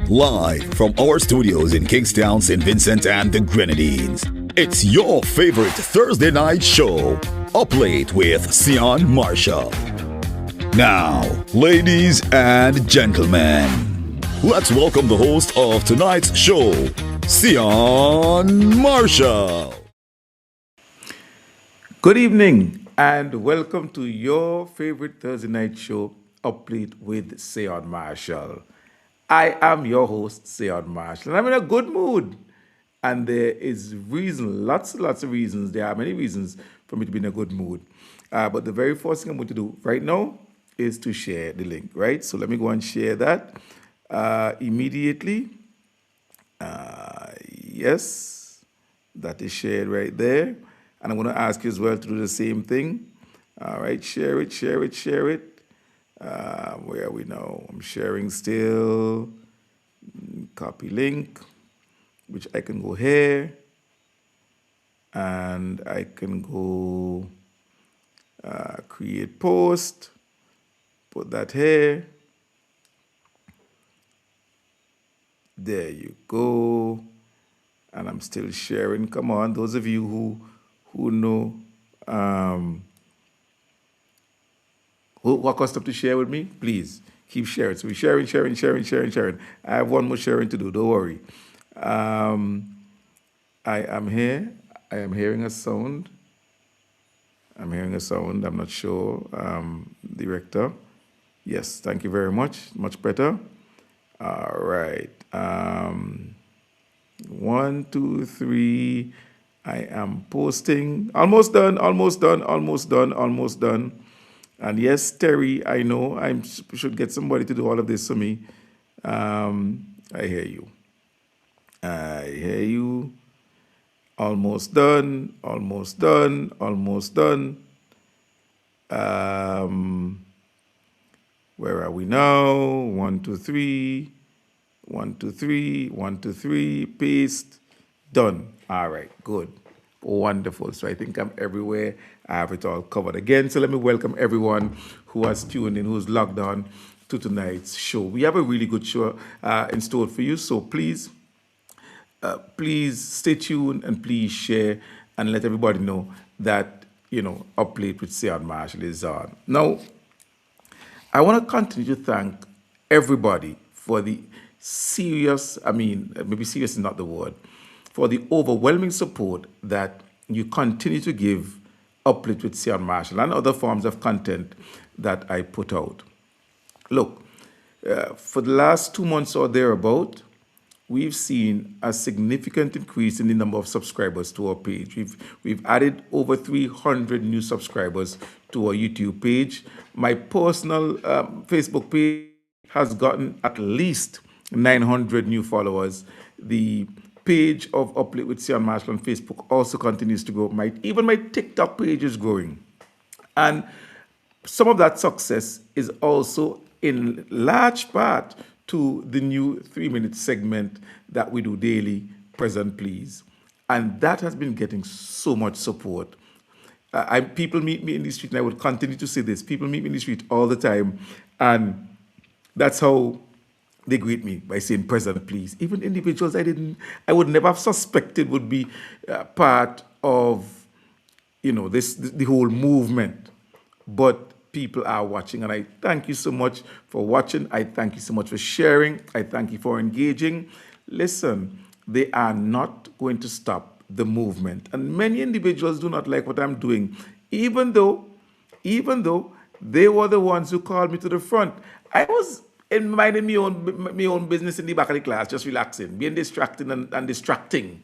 Live from our studios in Kingstown, St. Vincent, and the Grenadines. It's your favorite Thursday night show, Up Late with Sehon Marshall. Now, ladies and gentlemen, let's welcome the host of tonight's show, Sehon Marshall. Good evening and welcome to your favorite Thursday night show, Up Late with Sehon Marshall. I am your host, Sehon Marshall, and I'm in a good mood. And there is reason, lots of reasons. There are many reasons for me to be in a good mood. But the very first thing I'm going to do right now is to share the link, right? So let me go and share that immediately. Yes, that is shared right there. And I'm going to ask you as well to do the same thing. All right, share it. Where are we now? I'm sharing still. Copy link, which I can go here. And I can go create post. Put that here. There you go. And I'm still sharing. Come on, those of you who know who are accustomed to share with me, please keep sharing. So we're sharing. I have one more sharing to do, don't worry. I am here. I am hearing a sound. I'm not sure. Director. Yes, thank you very much. Much better. All right. 1, 2, 3. I am posting. Almost done. And yes, Terry, I know I should get somebody to do all of this for me. I hear you. Almost done. Where are we now? 1, 2, 3. 1, 2, 3. 1, 2, 3. Paste. Done. All right. Good. Wonderful. So I think I'm everywhere. I have it all covered again. So let me welcome everyone who has tuned in, who's logged on to tonight's show. We have a really good show in store for you. So please stay tuned and please share and let everybody know that, Up Late with Sehon Marshall is on. Now, I want to continue to thank everybody for the maybe serious is not the word, for the overwhelming support that you continue to give Up Late with Sehon Marshall and other forms of content that I put out. Look, for the last 2 months or thereabout, we've seen a significant increase in the number of subscribers to our page. We've added over 300 new subscribers to our YouTube page. My personal Facebook page has gotten at least 900 new followers. The page of Up Late with Sehon Marshall on Facebook also continues to grow. Even my TikTok page is growing. And some of that success is also in large part to the new 3-minute segment that we do daily, Present Please. And that has been getting so much support. People meet me in the street, and I would continue to say this. People meet me in the street all the time, and that's how they greet me, by saying present please. Even individuals I would never have suspected would be part of, the whole movement. But people are watching, and I thank you so much for watching. I thank you so much for sharing. I thank you for engaging. Listen, they are not going to stop the movement. And many individuals do not like what I'm doing, even though they were the ones who called me to the front. I was minding my own business in the back of the class, just relaxing, being distracting and distracting,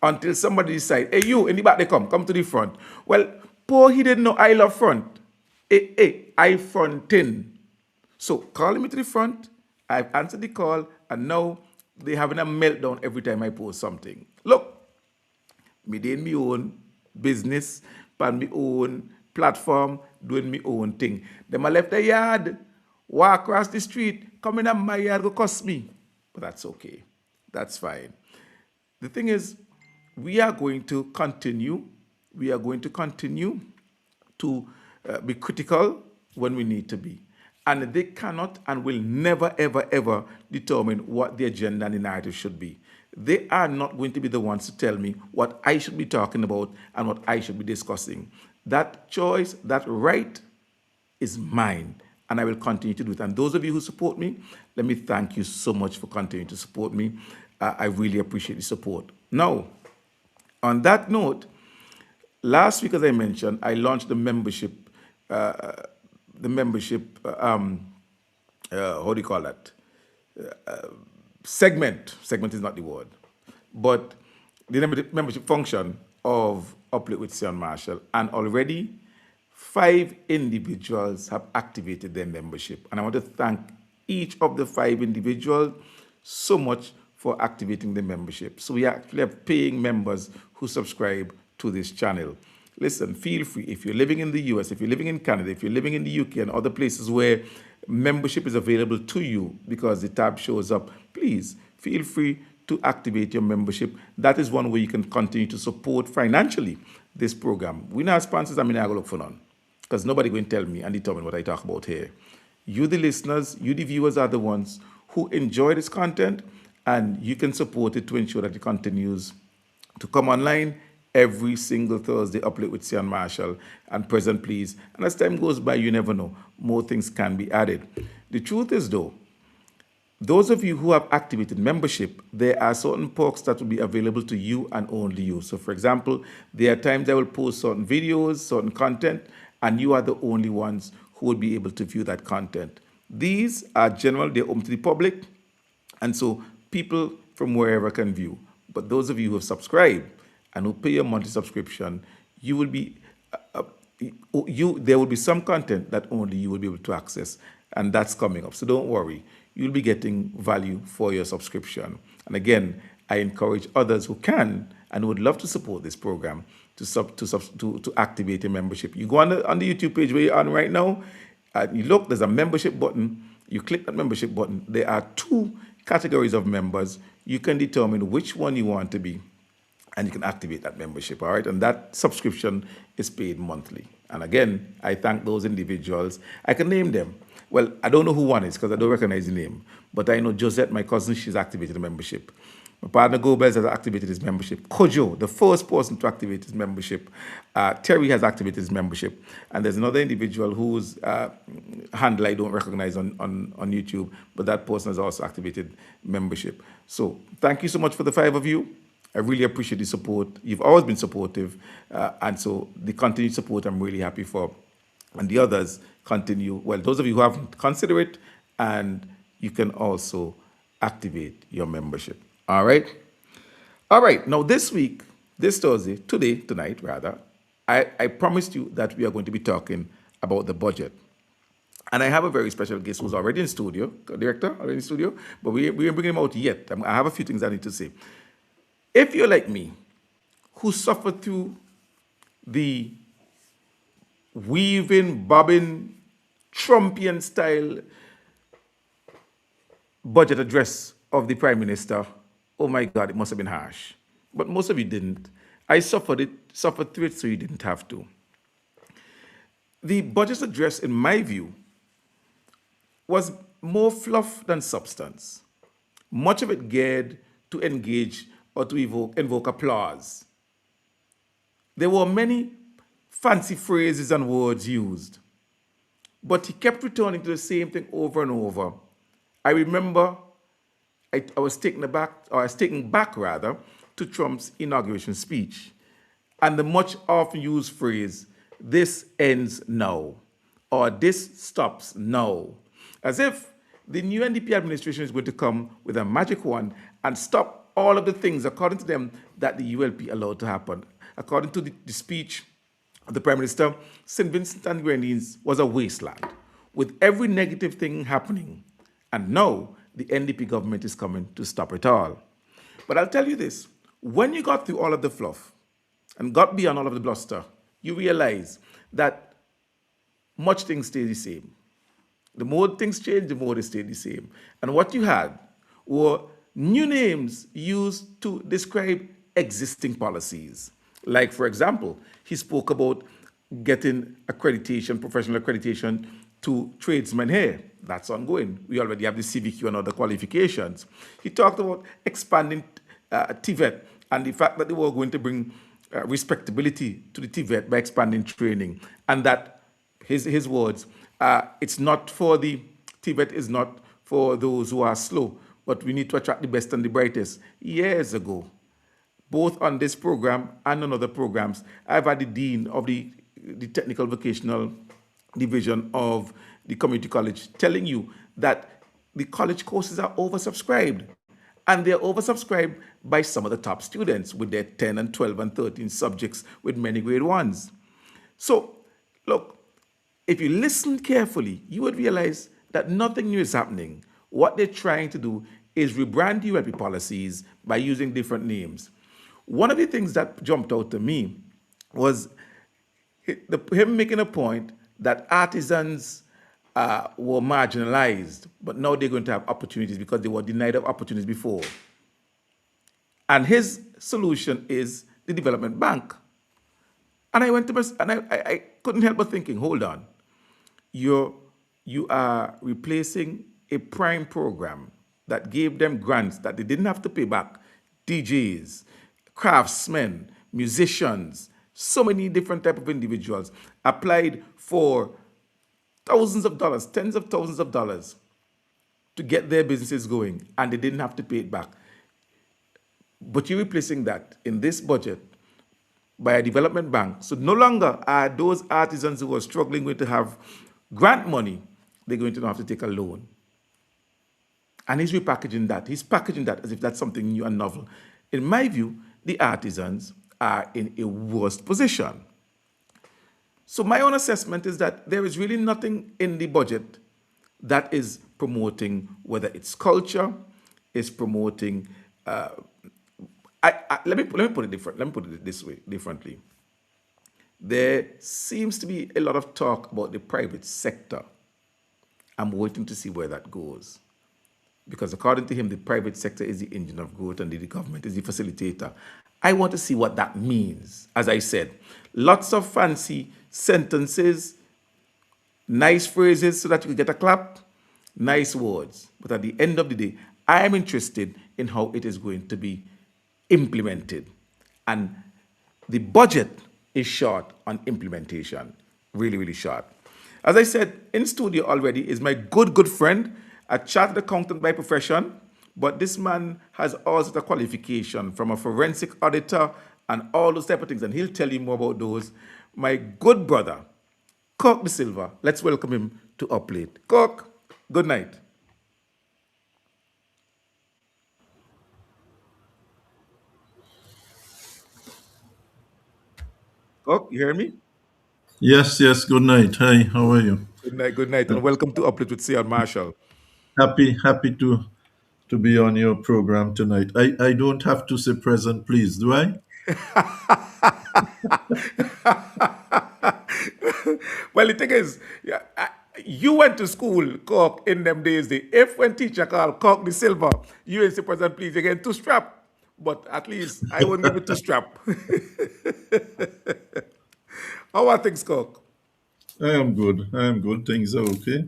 until somebody decide, hey, you in the back, come to the front. Well, poor he didn't know I love front. I fronting. So calling me to the front, I've answered the call, and now they're having a meltdown every time I post something. Look, me doing my own business, on my own platform, doing my own thing. Them I left the yard, walk across the street, come in my yard, go cost me. But that's okay. That's fine. The thing is, we are going to continue to be critical when we need to be. and they cannot and will never, ever, ever determine what the agenda and the narrative should be. They are not going to be the ones to tell me what I should be talking about and what I should be discussing. That choice, that right is mine, and I will continue to do it. And those of you who support me, let me thank you so much for continuing to support me. I really appreciate the support. Now, on that note, last week, as I mentioned, I launched the membership, how do you call that? Segment is not the word, but the membership function of Uplift with Sehon Marshall, and already 5 individuals have activated their membership. And I want to thank each of the 5 individuals so much for activating the membership. So we actually have paying members who subscribe to this channel. Listen, feel free, if you're living in the US, if you're living in Canada, if you're living in the UK and other places where membership is available to you because the tab shows up, please feel free to activate your membership. That is one way you can continue to support financially this program. We not sponsors, I mean, I go look for none, because nobody going to tell me and determine what I talk about here. You, the listeners, you, the viewers, are the ones who enjoy this content, and you can support it to ensure that it continues to come online every single Thursday, Uplift with Sehon Marshall, and present, please. And as time goes by, you never know, more things can be added. The truth is, though, those of you who have activated membership, there are certain perks that will be available to you and only you. So, for example, there are times I will post certain videos, certain content, and you are the only ones who will be able to view that content. These are general, they're open to the public, and so people from wherever can view. But those of you who have subscribed and who pay your monthly subscription, you will be, there will be some content that only you will be able to access, and that's coming up. So don't worry, you'll be getting value for your subscription. And again, I encourage others who can and would love to support this program to activate a membership. You go on the YouTube page where you're on right now, and you look, there's a membership button. You click that membership button. There are 2 categories of members. You can determine which one you want to be, and you can activate that membership, all right? And that subscription is paid monthly. And again, I thank those individuals. I can name them. Well, I don't know who one is because I don't recognize the name, but I know Josette, my cousin, she's activated the membership. My partner Gobels has activated his membership. Kojo, the first person to activate his membership. Terry has activated his membership. And there's another individual whose handle I don't recognize on YouTube, but that person has also activated membership. So thank you so much for the 5 of you. I really appreciate the support. You've always been supportive. And so the continued support I'm really happy for. And the others continue. Well, those of you who haven't, consider it, and you can also activate your membership. All right? All right. Now, this week, this Thursday, tonight, I promised you that we are going to be talking about the budget. And I have a very special guest who's already in studio, director, already in studio, but we ain't bringing him out yet. I have a few things I need to say. If you're like me, who suffered through the weaving, bobbing, Trumpian style budget address of the Prime Minister, oh my God, it must have been harsh. But most of you didn't. I suffered through it, so you didn't have to. The budget address, in my view, was more fluff than substance. Much of it geared to engage or to invoke applause. There were many fancy phrases and words used, but he kept returning to the same thing over and over. I remember I was taken back to Trump's inauguration speech, and the much often used phrase, "This ends now," or "This stops now," as if the new NDP administration is going to come with a magic wand and stop all of the things, according to them, that the ULP allowed to happen. According to the speech of the Prime Minister, St. Vincent and Grenadines was a wasteland with every negative thing happening. And now the NDP government is coming to stop it all. But I'll tell you this, when you got through all of the fluff and got beyond all of the bluster, you realize that much things stay the same. The more things change, the more they stay the same. And what you had were new names used to describe existing policies. Like, for example, he spoke about getting accreditation, professional accreditation to tradesmen here. That's ongoing. We already have the CVQ and other qualifications. He talked about expanding TVET and the fact that they were going to bring respectability to the TVET by expanding training, and that his words, it's not for the TVET is not for those who are slow, but we need to attract the best and the brightest. Years ago, both on this program and on other programs, I've had the dean of the technical vocational division of the community college telling you that the college courses are oversubscribed. And they're oversubscribed by some of the top students with their 10 and 12 and 13 subjects with many grade ones. So, look, if you listen carefully, you would realize that nothing new is happening. What they're trying to do is rebrand ULP policies by using different names. One of the things that jumped out to me was him making a point that artisans were marginalized, but now they're going to have opportunities because they were denied of opportunities before. And his solution is the development bank. And I went to and I couldn't help but thinking, hold on, you are replacing a prime program that gave them grants that they didn't have to pay back. DJs, craftsmen, musicians, so many different type of individuals applied for thousands of dollars, tens of thousands of dollars to get their businesses going, and they didn't have to pay it back. But you're replacing that in this budget by a development bank. So no longer are those artisans who are struggling going to have grant money, they're going to now have to take a loan. And he's repackaging that. He's packaging that as if that's something new and novel. In my view, the artisans are in a worse position. So my own assessment is that there is really nothing in the budget that is promoting, whether it's culture, is promoting. Let me put it different. Let me put it this way differently. There seems to be a lot of talk about the private sector. I'm waiting to see where that goes, because according to him, the private sector is the engine of growth and the government is the facilitator. I want to see what that means. As I said, lots of fancy sentences, nice phrases so that you can get a clap, nice words. But at the end of the day, I am interested in how it is going to be implemented. And the budget is short on implementation, really, really short. As I said, in studio already is my good friend, a chartered accountant by profession, but this man has also a qualification from a forensic auditor and all those type of things, and he'll tell you more about those. My good brother, Kirk De Silva. Let's welcome him to Up Late. Kirk, good night. Kirk, you hear me? Yes, yes. Good night. Hi, how are you? Good night, and welcome to Up Late with Sehon Marshall. Happy to be on your program tonight. I don't have to say present, please, do I? Well, the thing is, you went to school, Cork, in them days. If when teacher called Cork De Silva, you ain't say present, please, again, two strap. But at least I wouldn't give it two strap. How are things, Cork? I am good. I am good. Things are okay.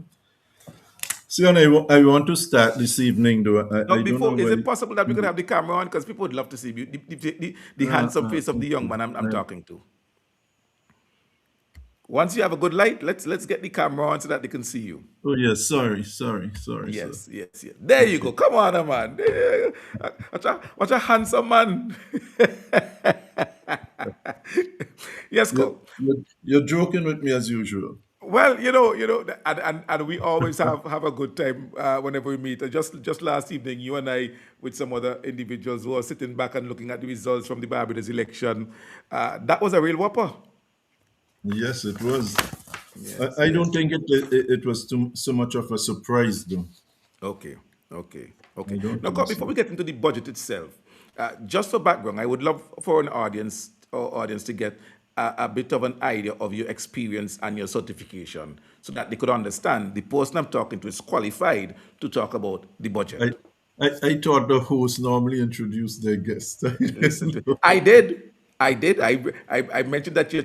Sion, I want to start this evening, though. Now, I don't know before, is why. it possible that we could have the camera on? Because people would love to see you, the handsome face of the young man I'm talking to. Once you have a good light, let's get the camera on so that they can see you. Oh, yes. Sorry, sir. Yes. There you go. Come on, man. What a handsome man. Yes, You're, go. you're joking with me as usual. Well, and we always have a good time whenever we meet. Just last evening, you and I, with some other individuals who are sitting back and looking at the results from the Barbados election, that was a real whopper. Yes, it was. Yes, I yes. don't think it was so much of a surprise, though. Okay. I don't Now, think before so. we get into the budget itself, just for background, I would love for an audience to get a bit of an idea of your experience and your certification, so that they could understand the person I'm talking to is qualified to talk about the I, budget. I thought the host normally introduced their guest. I Listen didn't to it. know. I did. I did. I mentioned that you're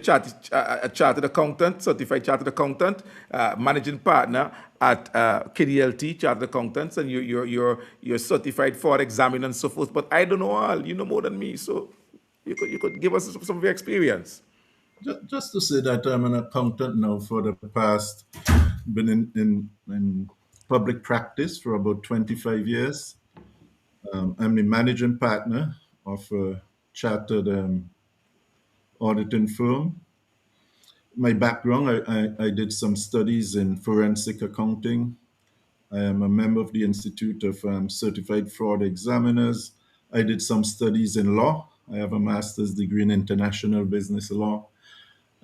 a chartered accountant, certified chartered accountant, managing partner at KDLT, chartered accountants, and you're certified for examiner and so forth. But I don't know all. You know more than me, so you could give us some of your experience. Just to say that I'm an accountant now for the past, been in public practice for about 25 years. I'm the managing partner of a chartered auditing firm. My background, I did some studies in forensic accounting. I am a member of the Institute of Certified Fraud Examiners. I did some studies in law. I have a master's degree in international business law.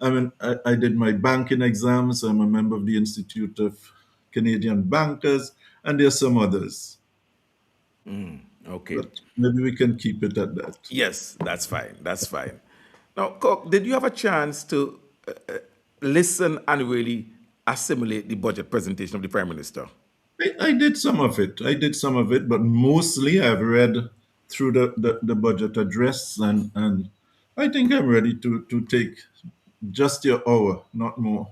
I did my banking exams. I'm a member of the Institute of Canadian Bankers, and there's some others. Okay. But maybe we can keep it at that. Yes, that's fine. That's fine. Now, Cook, did you have a chance to listen and really assimilate the budget presentation of the Prime Minister? I did some of it. I did some of it, but mostly I've read through the budget address, and I think I'm ready to take just your hour, not more.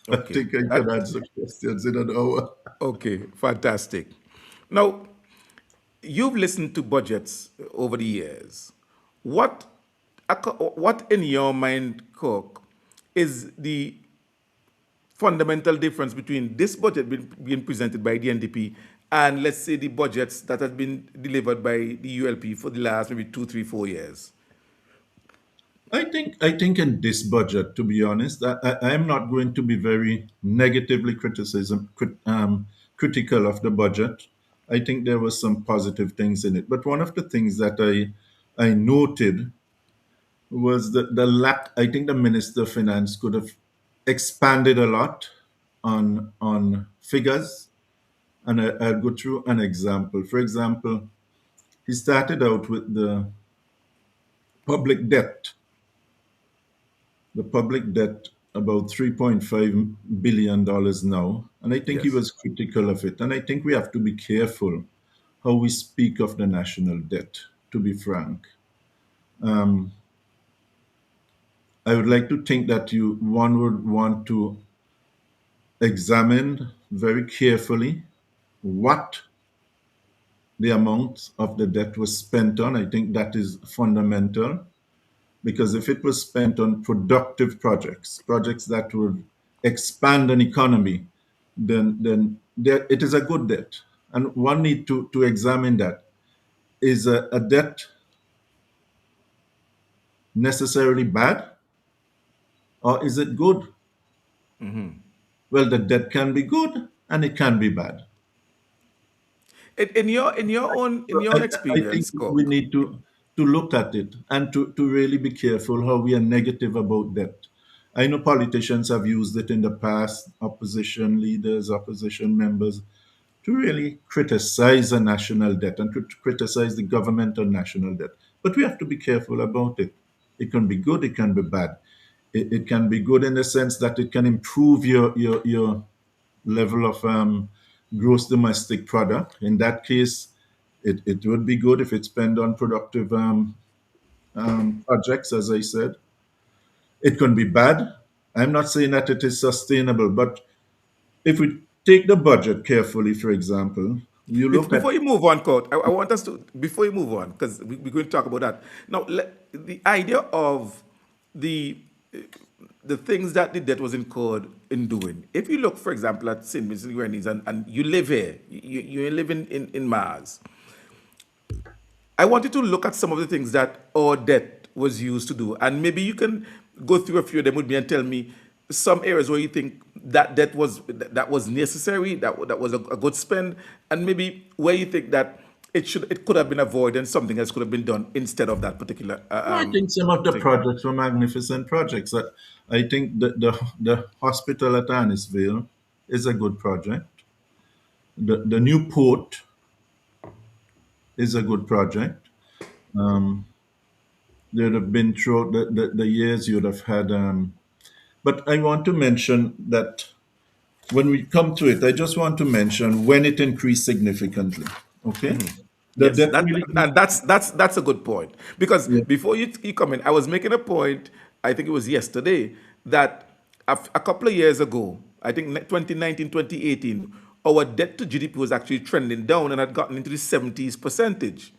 I Okay. think I can answer questions in an hour. Okay, fantastic. Now, you've listened to budgets over the years. What, what in your mind, Cook, is the fundamental difference between this budget being presented by the NDP and, let's say, the budgets that have been delivered by the ULP for the last maybe 2, 3, 4 years? I think in this budget, to be honest, I am not going to be very negatively critical of the budget. I think there were some positive things in it, but one of the things that I noted was the lack. I think the Minister of Finance could have expanded a lot on figures, and I'll go through an example. For example, he started out with public debt, the public debt about $3.5 billion now, and I think he Yes. was critical of it. And I think we have to be careful how we speak of the national debt. To be frank, um, I would like to think that one would want to examine very carefully what the amount of the debt was spent on. I think that is fundamental, because if it was spent on productive projects, projects that would expand an economy, then it is a good debt. And one need to examine that. Is a debt necessarily bad, or is it good? Well, the debt can be good and it can be bad. In your own I think experience, we Cook. need to look at it and to really be careful how we are negative about debt. I know politicians have used it in the past, opposition leaders, opposition members, to really criticize the national debt and to criticize the government on national debt. But we have to be careful about it. It can be good, it can be bad. It can be good in the sense that it can improve your level of gross domestic product. In that case, it would be good if it's spent on productive projects, as I said. It can be bad. I'm not saying that it is sustainable, but if we take the budget carefully, for example, you look at. Before you move on, Court, I want us to, before you move on, because we're going to talk about that. Now, the idea of the the things that the debt was incurred in doing. If you look, for example, at St. Vincent Grenadines, and you live here, you live in Mars, I want you to look at some of the things that our debt was used to do, and maybe you can go through a few of them with me and tell me some areas where you think that debt was necessary, that was a good spend, and maybe where you think that it could have been avoided and something else could have been done instead of that particular No, I think some of the thing. projects were magnificent projects. I think the hospital at Annisville is a good project. The new port is a good project. Um, There'd have been throughout the years you'd have had. But I want to mention that when we come to it, I just want to mention when it increased significantly. Okay? The Yes, debt really, and that's a good point, because yeah, before you come in, I was making a point. I think it was yesterday that a couple of years ago, I think 2019, 2018, our debt to GDP was actually trending down and had gotten into the 70s percentage.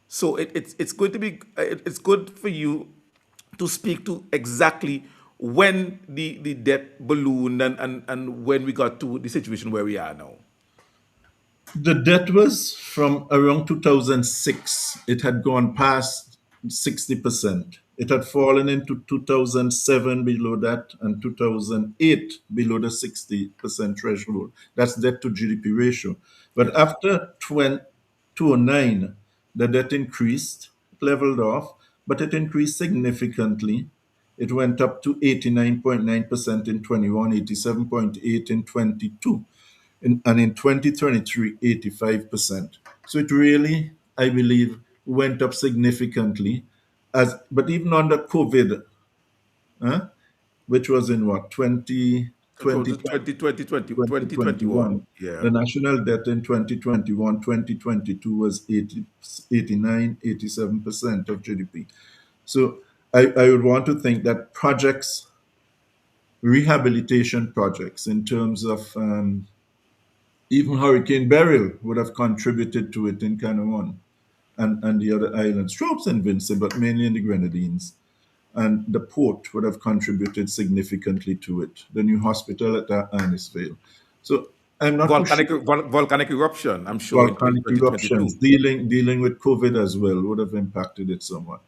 So it's going to be it's good for you to speak to exactly when the debt ballooned and when we got to the situation where we are now. the debt was from around 2006. It had gone past 60%. It had fallen into 2007 below that, and 2008 below the 60% threshold. That's debt to GDP ratio. But Yes. after 2009, the debt increased, leveled off, but it increased significantly. It went up to 89.9% in 21, 87.8 in 22, and in 2023, 85%. So it really, I believe, went up significantly. But even under COVID, huh, which was in what, 2021. 2021, Yeah. the national debt in 2021, 2022 was 89, 87% of GDP. So I would want to think that projects, rehabilitation projects, in terms of even Hurricane Beryl would have contributed to it in Canaan and the other islands, Strokes and Vincent, but mainly in the Grenadines. And the port would have contributed significantly to it, the new hospital at Annisvale. So I'm not too sure. Volcanic eruption, I'm sure, in Volcanic 2022. eruptions, dealing with COVID as well would have impacted it somewhat,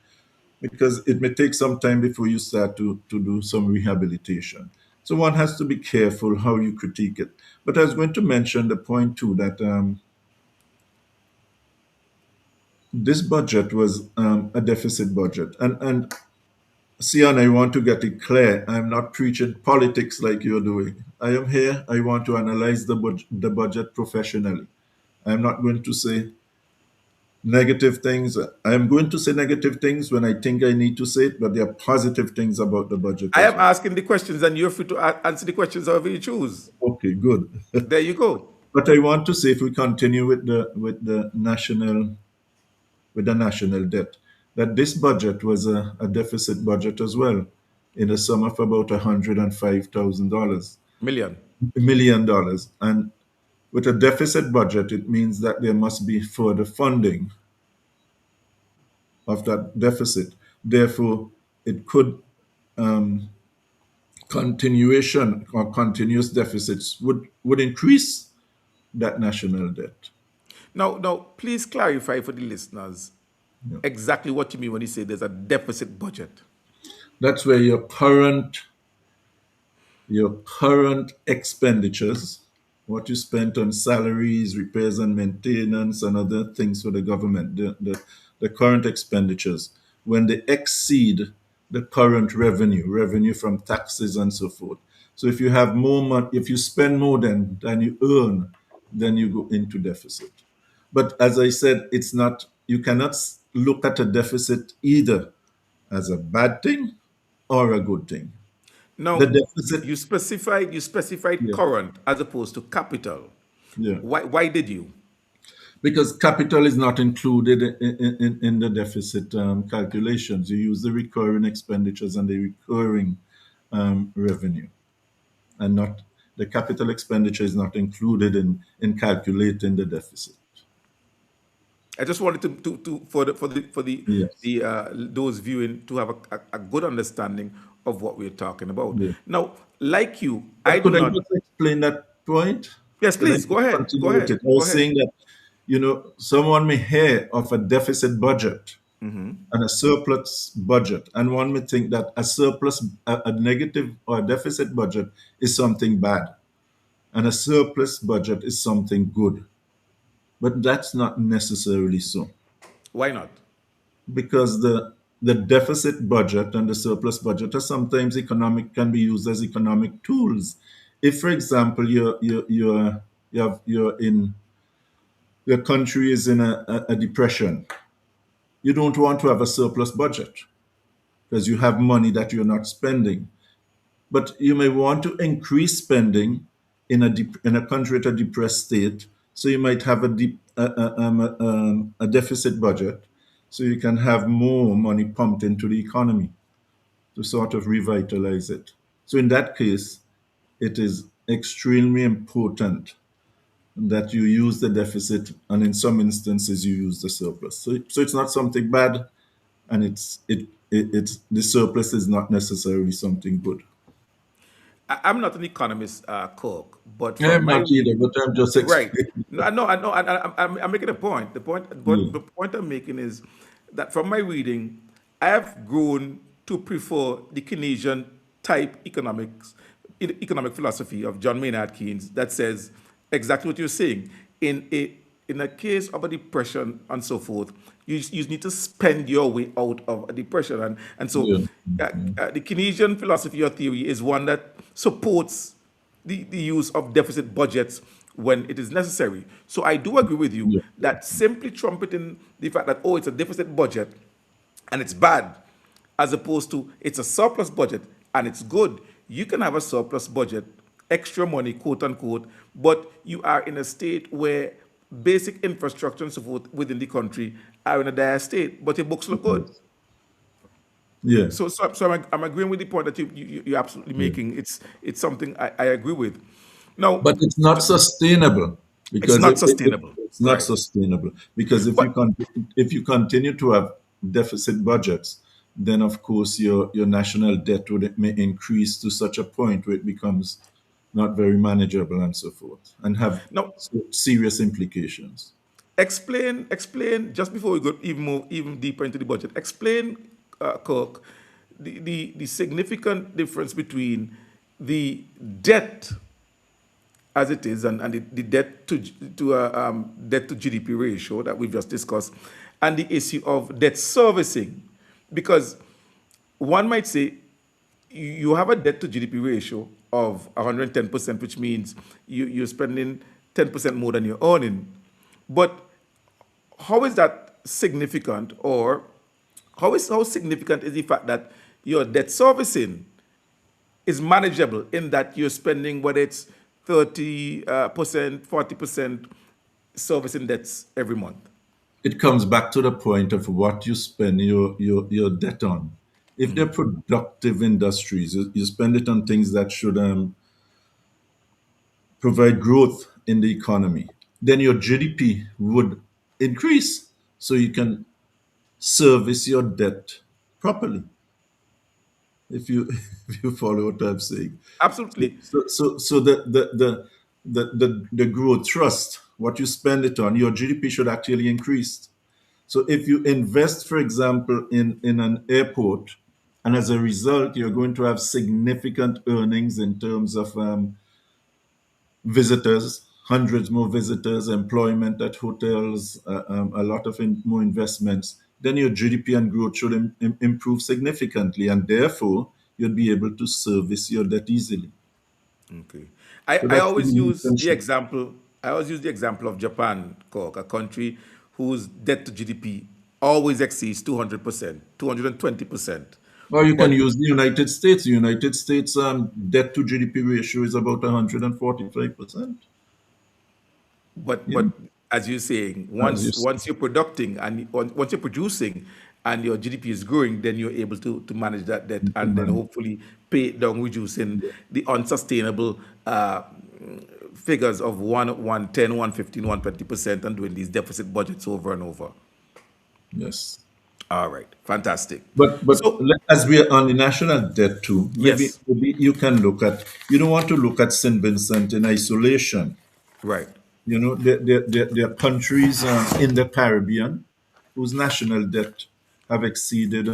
because it may take some time before you start to do some rehabilitation. So one has to be careful how you critique it. But I was going to mention the point too that this budget was a deficit budget. And Sian, I want to get it clear. I'm not preaching politics like you're doing. I am here. I want to analyze the budget professionally. I'm not going to say negative things. I'm going to say negative things when I think I need to say it, but there are positive things about the budget I as am well. asking the questions, and you're free to answer the questions however you choose. Okay, good. There you go. But I want to say, if we continue with the national debt, that this budget was a deficit budget as well, in the sum of about $105,000 Million. $1 million. And with a deficit budget, it means that there must be further funding of that deficit. Therefore, it could continuation or continuous deficits would increase that national debt. Now, please clarify for the listeners Yeah. exactly what you mean when you say there's a deficit budget. That's where your current expenditures, what you spent on salaries, repairs and maintenance, and other things for the government, the current expenditures, when they exceed the current revenue from taxes and so forth. So if you have more money, if you spend more than you earn, then you go into deficit. But as I said, it's not, you cannot look at a deficit either as a bad thing or a good thing. The Now, deficit, you specified yeah, current as opposed to capital. yeah. Why did you? Because capital is not included in the deficit calculations. You use the recurring expenditures and the recurring revenue, and not the capital expenditure is not included in calculating the deficit. I just wanted to Yes. those viewing to have a good understanding of what we're talking about. Yeah. Now, like you, I But do could I not. just explain that point? Yes, Could I please go just ahead. Go continue with ahead. it? I Go was ahead. saying that, someone may hear of a deficit budget and a surplus budget, and one may think that a negative or a deficit budget is something bad, and a surplus budget is something good. But that's not necessarily so, Why not? because the deficit budget and the surplus budget are sometimes can be used as economic tools. If, for example, you're in your country is in a depression, you don't want to have a surplus budget because you have money that you're not spending. But you may want to increase spending in a country at a depressed state. So you might have a deficit budget so you can have more money pumped into the economy to sort of revitalize it. So in that case, it is extremely important that you use the deficit, and in some instances you use the surplus. So it's not something bad, and it's the surplus is not necessarily something good. I'm not an economist, Cook, but from I'm my not either, reading, but I'm just right? explaining. No, I know. I'm making a point. Yeah, The point I'm making is that from my reading, I have grown to prefer the Keynesian type economic philosophy of John Maynard Keynes that says exactly what you're saying. In a case of a depression and so forth, you need to spend your way out of a depression, and so yeah, the Keynesian philosophy or theory is one that supports the use of deficit budgets when it is necessary. So I do agree with you yeah. that simply trumpeting the fact that, oh, it's a deficit budget and it's bad, as opposed to it's a surplus budget and it's good. You can have a surplus budget, extra money, quote unquote, but you are in a state where basic infrastructure and so forth within the country are in a dire state, but your books look good. Yeah, I'm agreeing with the point that you're absolutely yeah. making. It's something I agree with. Now, But it's not sustainable it's because not sustainable, it's not right? sustainable because But if you continue to have deficit budgets, then of course your national debt would may increase to such a point where it becomes not very manageable and so forth, and have now, serious implications. explain just before we go even deeper into the budget. Explain, Kirk, the significant difference between the debt as it is, and the debt to GDP ratio that we've just discussed, and the issue of debt servicing, because one might say you have a debt to GDP ratio of 110%, which means you're spending 10% more than you're earning. But how is that significant, or how significant is the fact that your debt servicing is manageable in that you're spending whether it's 30%, 40% servicing debts every month? It comes back to the point of what you spend your debt on. If they're productive industries, you spend it on things that should provide growth in the economy, then your GDP would increase so you can service your debt properly. If you if you follow what I'm saying. Absolutely. So the growth trust, what you spend it on, your GDP should actually increase. So if you invest, for example, in an airport, and as a result, you're going to have significant earnings in terms of visitors, hundreds more visitors, employment at hotels, a lot of more investments, then your GDP and growth should improve significantly, and therefore you'll be able to service your debt easily. Okay. So I that's the always main use the intention. example. I always use the example of Japan, Cork, a country whose debt to GDP always exceeds 200%, 220%. Or you can But use the United States. The United States debt to GDP ratio is about 145%. Yeah, but as you're saying, as you once say. you're producing and once you're producing and your GDP is growing, then you're able to manage that debt You can and then manage. hopefully pay it down, reducing Yeah. the unsustainable figures of 110, 115, 120%, and doing these deficit budgets over and over. Yes. All right, fantastic. But So, as we are on the national debt too, yes, maybe you can look at, you don't want to look at St. Vincent in isolation. right, You know, there are countries in the Caribbean whose national debt have exceeded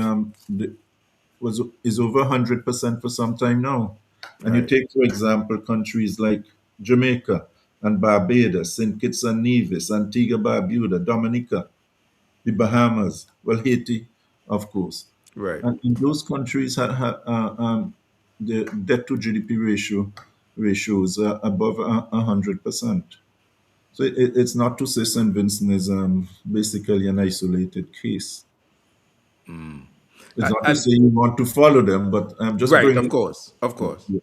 was is over 100% for some time now. And you right, take, for example, countries like Jamaica and Barbados, St. Kitts and Nevis, Antigua, Barbuda, Dominica, the Bahamas, well, Haiti, of course. right. And in those countries, the debt to GDP ratios are above 100%. So it's not to say St. Vincent is basically an isolated case. It's not to And say you want to follow them, but I'm just right, bringing. of course. Yes.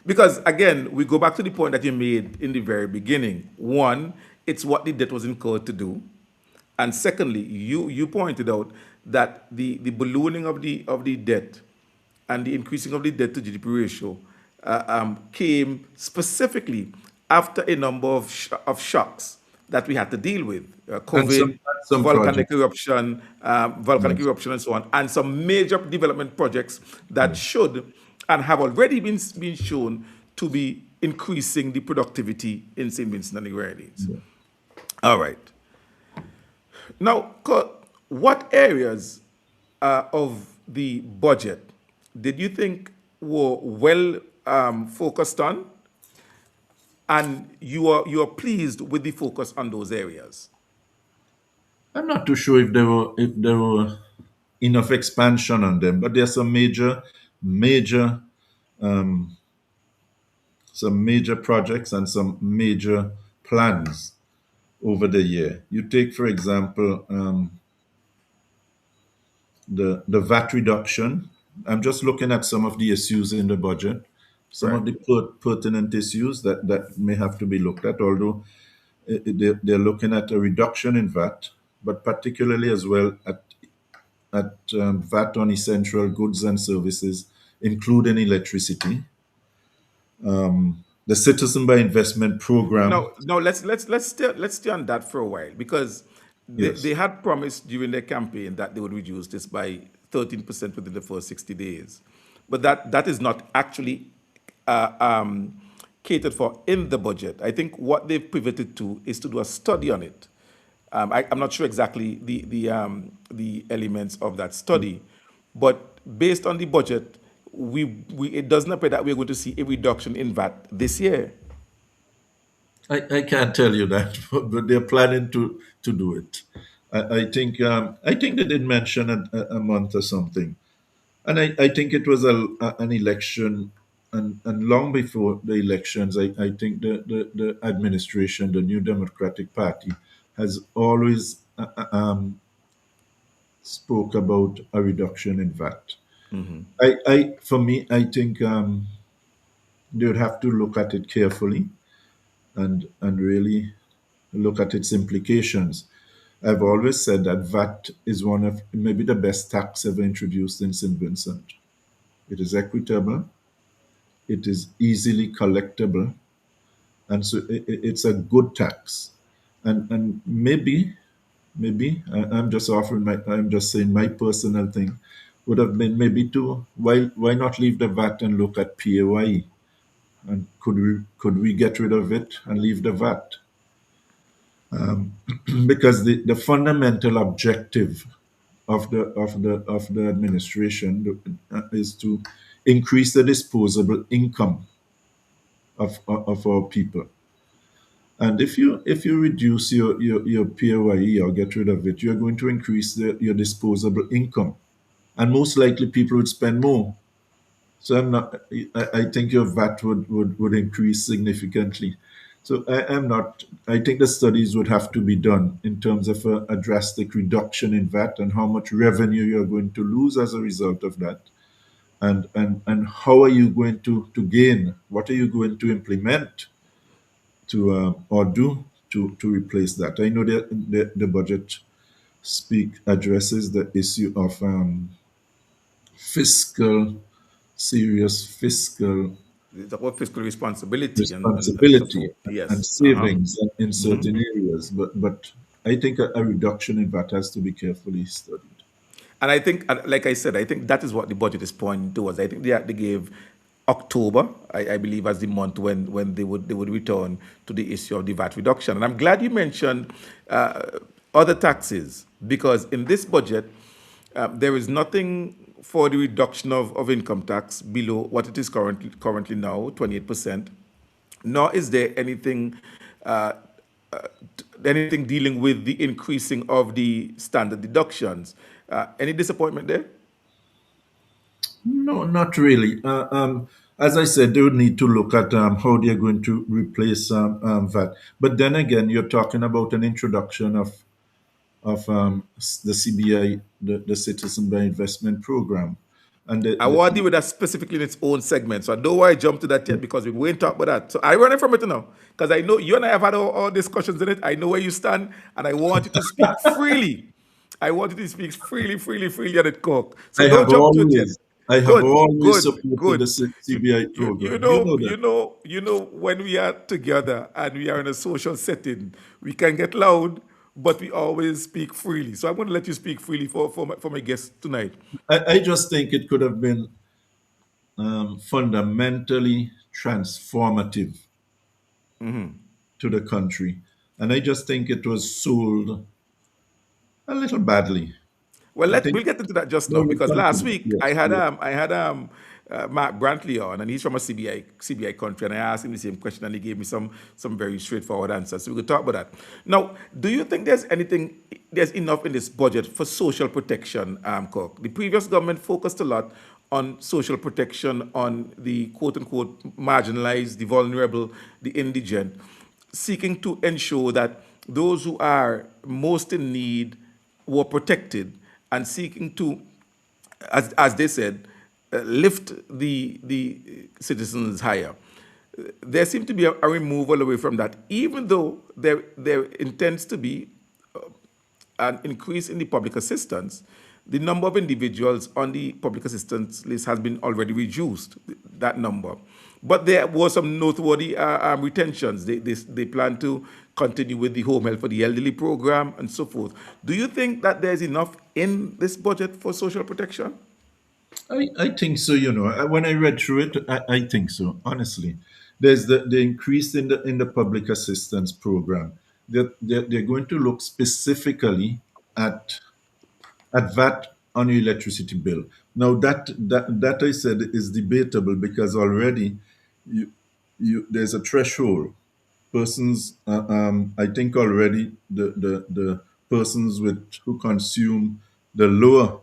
Because again, we go back to the point that you made in the very beginning. One, it's what the debt was incurred to do. And secondly, you pointed out that the ballooning of the debt and the increasing of the debt to GDP ratio came specifically after a number of shocks that we had to deal with, And COVID, some projects. volcanic Yes. eruption, and so on, and some major development projects that Yeah. should and have already been shown to be increasing the productivity in St. Vincent and the Grenadines. Yeah. All right. Now, what areas of the budget did you think were well focused on, and you are pleased with the focus on those areas? I'm not too sure if there were enough expansion on them, but there's major, um, some major projects and some major plans over the year. You take, for example, the VAT reduction. I'm just looking at some of the issues in the budget, some Right. of the pertinent issues that may have to be looked at, although they're looking at a reduction in VAT, but particularly as well at VAT on essential goods and services, including electricity. The Citizen by Investment Program. No, no. Let's stay on that for a while, because they Yes. had promised during their campaign that they would reduce this by 13% within the first 60 days, but that is not actually uh, um, catered for in the budget. I think what they've pivoted to is to do a study on it. I'm not sure exactly the elements of that study, but based on the budget, we it doesn't appear that we're going to see a reduction in VAT this year. I can't tell you that, but they're planning to do it. I think they did mention a month or something, and I think it was an election, and long before the elections, I think the administration, the New Democratic Party, has always spoke about a reduction in VAT. For me, I think they would have to look at it carefully and really look at its implications. I've always said that VAT is one of maybe the best tax ever introduced in St. Vincent. It is equitable, it is easily collectible, and so it's a good tax. And I'm just offering I'm just saying my personal thing would have been maybe to why not leave the VAT and look at PAYE, and could we get rid of it and leave the VAT? Because the fundamental objective of the administration is to increase the disposable income of our people. And if you reduce your PAYE or get rid of it, you're going to increase your disposable income, and most likely people would spend more. So I'm not. I think your VAT would increase significantly. So I'm not. I think the studies would have to be done in terms of a drastic reduction in VAT and how much revenue you're going to lose as a result of that, and how are you going to gain? What are you going to implement to or do to replace that? I know that the budget speak addresses the issue of fiscal serious fiscal It's about fiscal responsibility and so responsibility forth. and Yes. Uh-huh. savings in certain areas, but I think a reduction in VAT has to be carefully studied. And I think, like I said, I think that is what the budget is pointing towards. I think they gave October, I believe, as the month when they would return to the issue of the VAT reduction. And I'm glad you mentioned other taxes, because in this budget there is nothing for the reduction of income tax below what it is currently now, 28%. Nor is there uh, anything dealing with the increasing of the standard deductions. Any disappointment there? No, not really. As I said, they would need to look at how they're going to replace VAT. But then again, you're talking about an introduction of the CBI, the Citizen by Investment Program. And I want to deal with that specifically in its own segment. So I don't want to jump to that yet because we won't talk about that. So I run it from it now because I know you and I have had all discussions in it. I know where you stand and I want you to speak freely. I want you to speak freely, freely, freely on it, Cook. So I don't have jump to it yet. always, I have Good, always good, supported the good. You, CBI you program. You know, know you that. know, you know, when we are together and we are in a social setting, we can get loud, but we always speak freely. So I'm going to let you speak freely for my guests tonight. I just think it could have been fundamentally transformative to the country. And I just think it was sold a little badly. Well, I think, we'll get into that just no, now we'll because come to last that. week Yes, yes. I had Mark Brantley on, and he's from a CBI country, and I asked him the same question, and he gave me some very straightforward answers. So we could talk about that. Now, do you think there's enough in this budget for social protection, Cook? The previous government focused a lot on social protection, on the quote unquote marginalized, the vulnerable, the indigent, seeking to ensure that those who are most in need were protected and seeking to, as they said, lift the citizens higher. There seems to be a removal away from that, even though there intends to be an increase in the public assistance. The number of individuals on the public assistance list has been already reduced, that number. But there were some noteworthy retentions. They plan to continue with the home health for the elderly program and so forth. Do you think that there's enough in this budget for social protection? I think so. When I read through it, I think so. Honestly, there's the increase in the public assistance program. They're going to look specifically at VAT on your electricity bill. Now that I said is debatable because already you there's a threshold. Persons, I think already the persons who consume the lower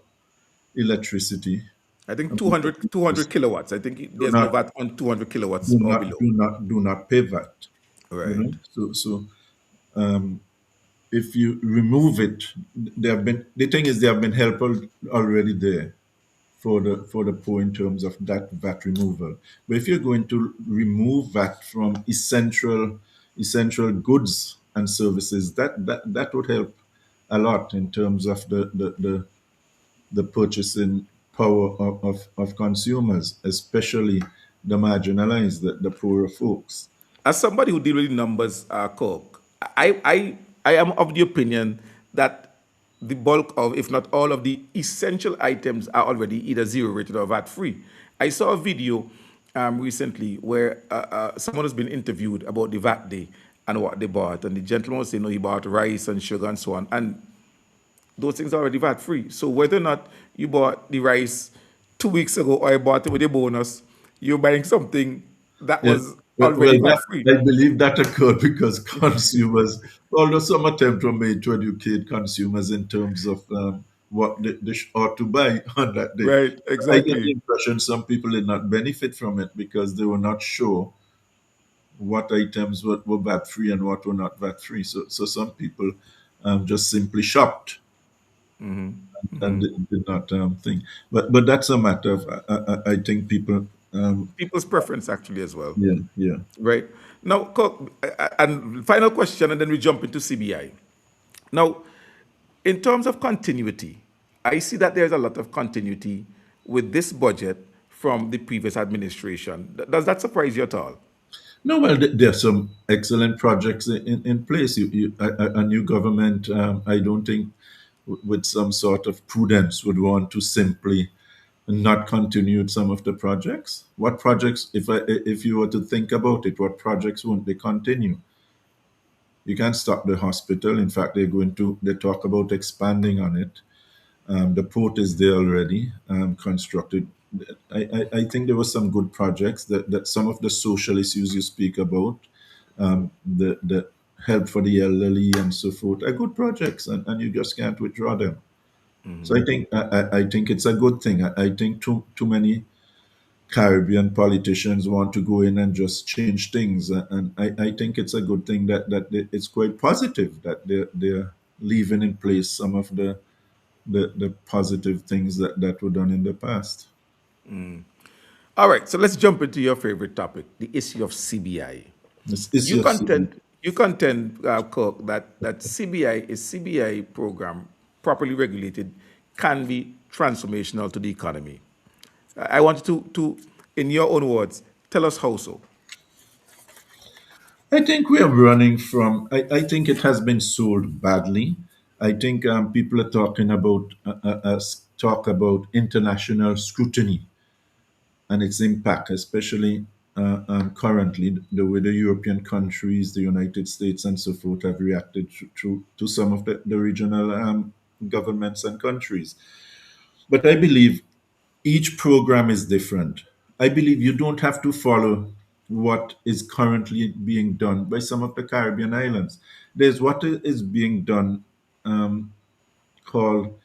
electricity I think 200 kilowatts. I think do there's no not VAT on 200 kilowatts or below. do not pay VAT. Right. So if you remove it, the thing is they have been helpful already there for the poor in terms of that VAT removal. But if you're going to remove VAT from essential goods and services, that would help a lot in terms of the purchasing power of consumers, especially the marginalized, the poorer folks. As somebody who deals with numbers, Coke, I am of the opinion that the bulk of, if not all of the essential items are already either zero rated or VAT free. I saw a video recently where someone has been interviewed about the VAT day and what they bought, and the gentleman was saying, no, he bought rice and sugar and so on, and those things are already VAT free. So whether or not you bought the rice 2 weeks ago or you bought it with a bonus, you're buying something that Yeah. was Well, already VAT free. I believe that occurred because consumers, although some attempts were made to educate consumers in terms of what they ought to buy on that day. Right, I get the exactly. impression some people did not benefit from it because they were not sure what items were VAT free and what were not VAT free. So some people just simply shopped and did not think. But that's a matter of I think people. People's preference actually as well. Yeah, yeah. Right. Now, and final question, and then we jump into CBI. Now, in terms of continuity, I see that there's a lot of continuity with this budget from the previous administration. Does that surprise you at all? No, well, there are some excellent projects in place. A new government, I don't think, with some sort of prudence, would want to simply not continue with some of the projects. What projects, if you were to think about it, what projects won't they continue? You can't stop the hospital. In fact, they talk about expanding on it. The port is there already, constructed. I think there were some good projects that some of the social issues you speak about, the help for the elderly and so forth, are good projects, and you just can't withdraw them. So I think it's a good thing. I think too many Caribbean politicians want to go in and just change things, and I think it's a good thing that it's quite positive that they're leaving in place some of the positive things that were done in the past. All right, so let's jump into your favorite topic, the issue of CBI. This issue You of civil. contend, Kirk, that CBI program, properly regulated, can be transformational to the economy. I want you to, in your own words, tell us how so. I think we are running from. I think it has been sold badly. I think people are talking about talk about international scrutiny and its impact, especially currently the way the European countries, the United States, and so forth have reacted to some of the regional governments and countries. But I believe each program is different. I believe you don't have to follow what is currently being done by some of the Caribbean islands. There's what is being done called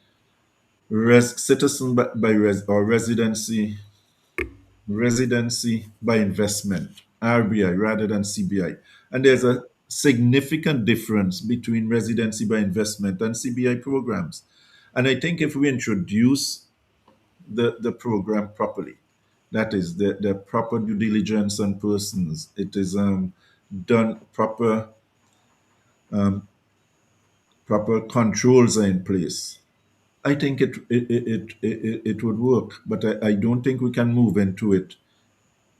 citizen by or residency by investment, RBI rather than CBI. And there's a significant difference between residency by investment and CBI programs. And I think if we introduce the program properly, that is the proper due diligence on persons, it is done proper controls are in place. I think it would work, but I don't think we can move into it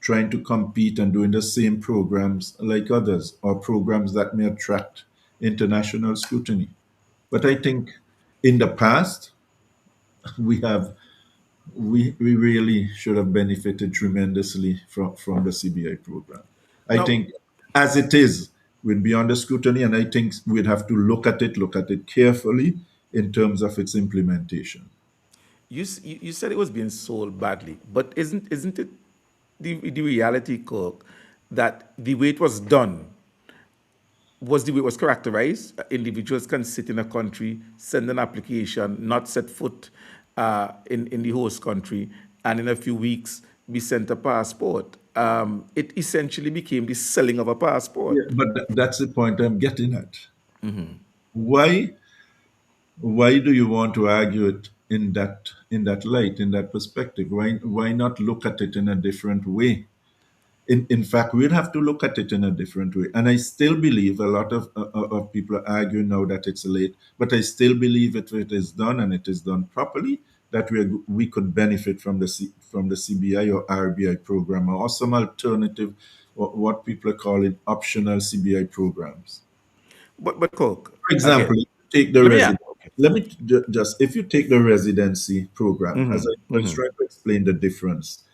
trying to compete and doing the same programs like others or programs that may attract international scrutiny. But I think in the past, we have we really should have benefited tremendously from the CBI program. I Now, think as it is, we'd be under scrutiny, and I think we'd have to look at it carefully in terms of its implementation. you said it was being sold badly, but isn't it the reality, Kirk, that the way it was done was the way it was characterized? Individuals can sit in a country, send an application, not set foot in the host country, and in a few weeks be sent a passport. It essentially became the selling of a Yeah, passport. but that's the point I'm getting at. Why why do you want to argue it in that light, in that perspective? Why not look at it in a different way? In fact, we'd have to look at it in a different way. And I still believe a lot of people are arguing now that it's late, but I still believe if it is done and it is done properly, that we could benefit from from the CBI or RBI program or some alternative, what people are calling optional CBI programs. But Kirk, For again, example, if you take the let me ask. resident. Let me just if you take the residency program, as I was trying to explain the difference,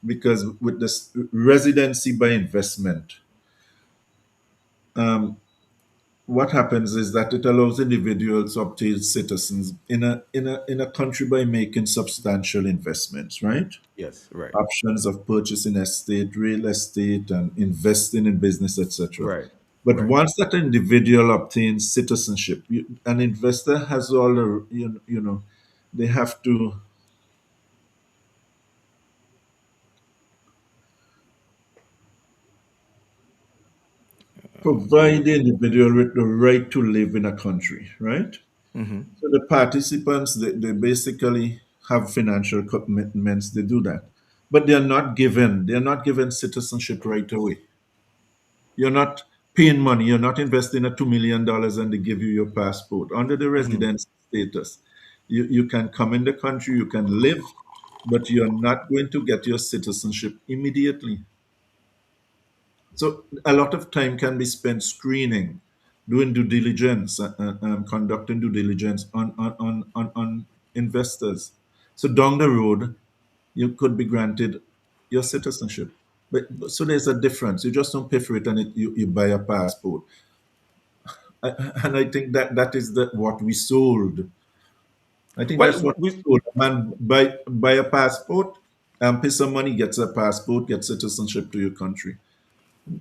because with this residency by investment, what happens is that it allows individuals to obtain citizens in a country by making substantial investments, right? Yes, right, Options of purchasing estate, real estate, and investing in business, etc. right, But right. once that individual obtains citizenship, an investor has all the they have to provide the individual with the right to live in a country, right? So the participants, they basically have financial commitments. They do that, but they're not given citizenship right away. You're not paying money. You're not investing a $2 million and they give you your passport under the residence status. You can come in the country, you can live, but you're not going to get your citizenship immediately. So a lot of time can be spent screening, doing due diligence, conducting due diligence on investors. So down the road, you could be granted your citizenship. So there's a difference. You just don't pay for it and you buy a passport. And I think that is what we sold. I think that's Well, what we sold. Man, buy a passport, and pay some money, gets a passport, gets citizenship to your country.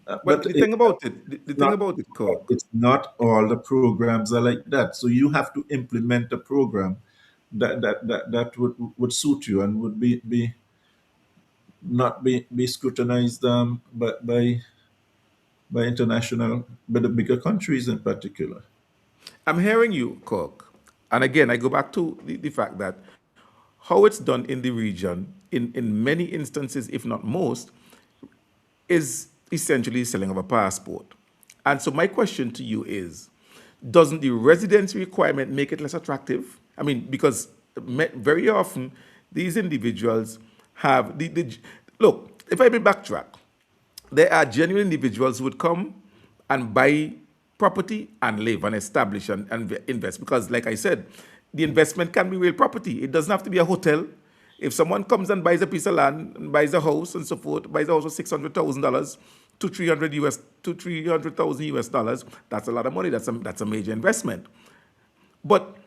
well, But the thing about it, the thing not about it, Kirk, it's not all the programs are like that. So you have to implement a program that would suit you and would be not be scrutinized by international by the bigger countries in particular. I'm hearing you, Kirk. And again, I go back to the fact that how it's done in the region in many instances, if not most, is essentially selling of a passport. And so my question to you is, doesn't the residency requirement make it less attractive? I mean, because very often these individuals have look, if I may backtrack, there are genuine individuals who would come and buy property and live and establish and invest. Because, like I said, the investment can be real property. It doesn't have to be a hotel. If someone comes and buys a piece of land and buys a house and so forth, buys a house for $600,000 to 300,000 US dollars, that's a lot of money. That's a major investment. But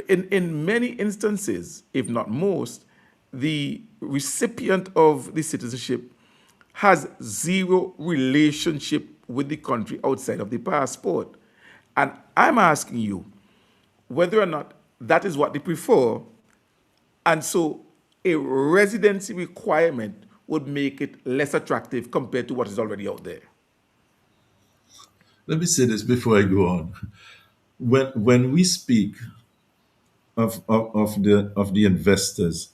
in many instances, if not most, the recipient of the citizenship has zero relationship with the country outside of the passport. And I'm asking you whether or not that is what they prefer. And so a residency requirement would make it less attractive compared to what is already out there. Let me say this before I go on. When we speak of the investors,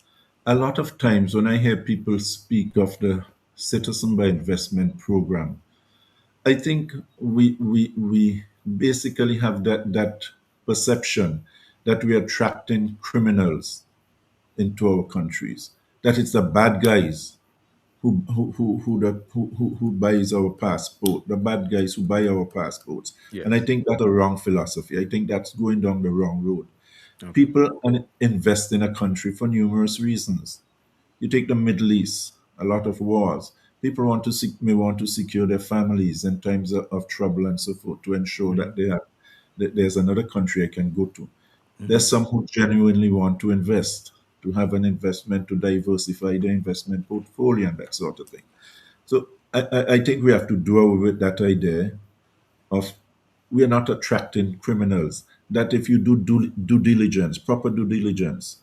a lot of times when I hear people speak of the Citizen by Investment program, I think we basically have that perception that we are attracting criminals into our countries, that it's the bad guys who buys our passport, the bad guys who buy our passports. And I Yes. think that's a wrong philosophy. I think that's going down the wrong road. Okay. People invest in a country for numerous reasons. You take the Middle East, a lot of wars. People may want to secure their families in times of trouble and so forth, to ensure that there's another country I can go to. There's some who genuinely want to invest, to have an investment, to diversify their investment portfolio and that sort of thing. So I think we have to do away with that idea of we are not attracting criminals. That if you do due diligence, proper due diligence,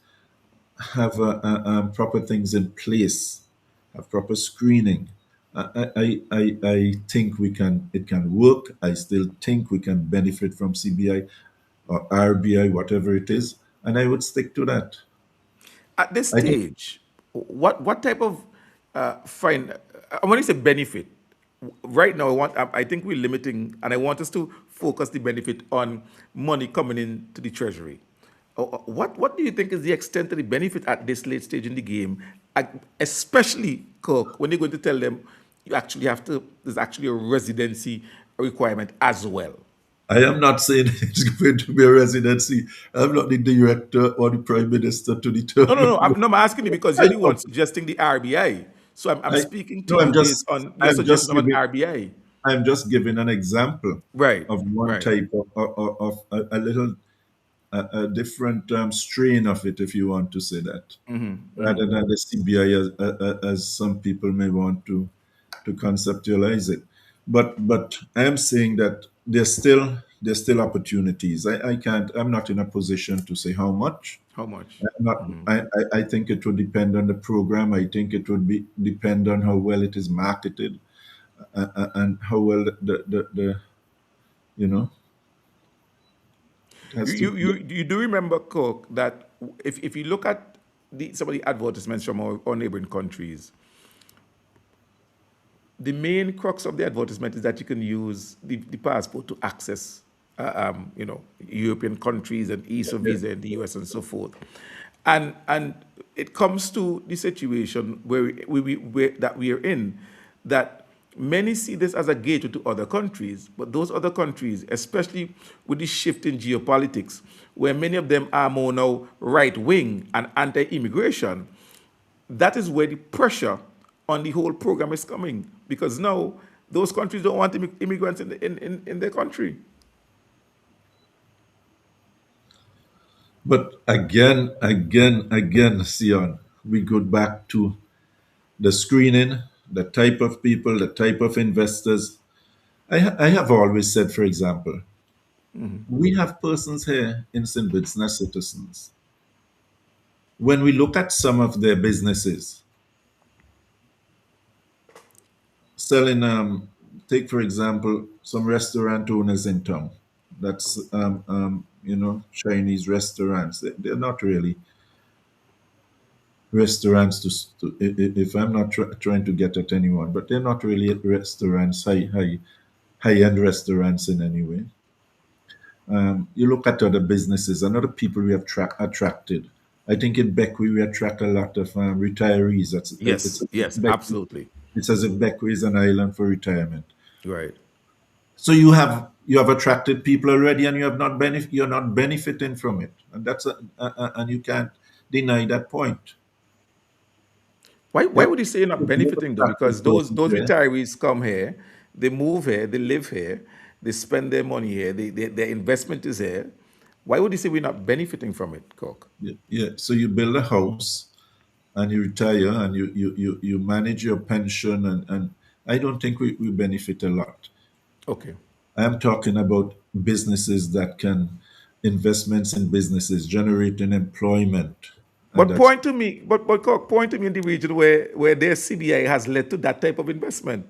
have proper things in place, have proper screening, I think we can. It can work. I still think we can benefit from CBI or RBI, whatever it is, and I would stick to that. At this I think stage, what type of fine? I want to say benefit. Right now, I think we're limiting, and I want us to focus the benefit on money coming into the treasury. What do you think is the extent of the benefit at this late stage in the game, especially Kirk, when you're going to tell them you actually have to? There's actually a residency requirement as well. I am not saying it's going to be a residency. I'm not the director or the prime minister to No, no, determine. no. I'm asking you because I you're the one don't. suggesting the RBI. So I'm I speaking to no. you based on your I'm suggestion just of an giving. RBI. I'm just giving an example Right, of one right. type of a little a different strain of it, if you want to say that, rather than the CBI as some people may want to conceptualize it. But I am saying that there's still opportunities. I can't. I'm not in a position to say how much. How much? I'm not. I think it would depend on the program. I think it would be depend on how well it is marketed, and how well the you know it You has to. you you, you do remember, Cook, that if you look at some of the advertisements from our neighboring countries, the main crux of the advertisement is that you can use the passport to access, European countries and ease of Yeah. visa in the US and so forth. And it comes to the situation that we are in, that many see this as a gateway to other countries, but those other countries, especially with the shift in geopolitics, where many of them are more now right wing and anti-immigration, that is where the pressure on the whole program is coming, because now those countries don't want immigrants in their country. But again, Sion, we go back to the screening, the type of people, the type of investors. I have always said, for example, we have persons here in St. Vincent as citizens. When we look at some of their businesses, selling, take for example, some restaurant owners in town. That's, Chinese restaurants. They're not really restaurants if I'm not trying to get at anyone, but they're not really restaurants, high end restaurants in any way. You look at other businesses and other people we have attracted. I think in Beckwith we attract a lot of retirees. Yes, yes, absolutely. It's as if Beckwith is an island for retirement. Right. So you have attracted people already, and you have not you're not benefiting from it, and and you can't deny that point. Why Yep. would you say you're not You have benefiting though? attracted Because those persons retirees come here, they move here, they live here, they spend their money here, their investment is here. Why would you say we're not benefiting from it, Coke? yeah, yeah. So you build a house and you retire and you manage your pension and I don't think we benefit a lot. Okay. I'm talking about businesses that can investments in businesses generating employment, and But that's point to me, but Coke, point to me in the region where their CBI has led to that type of investment.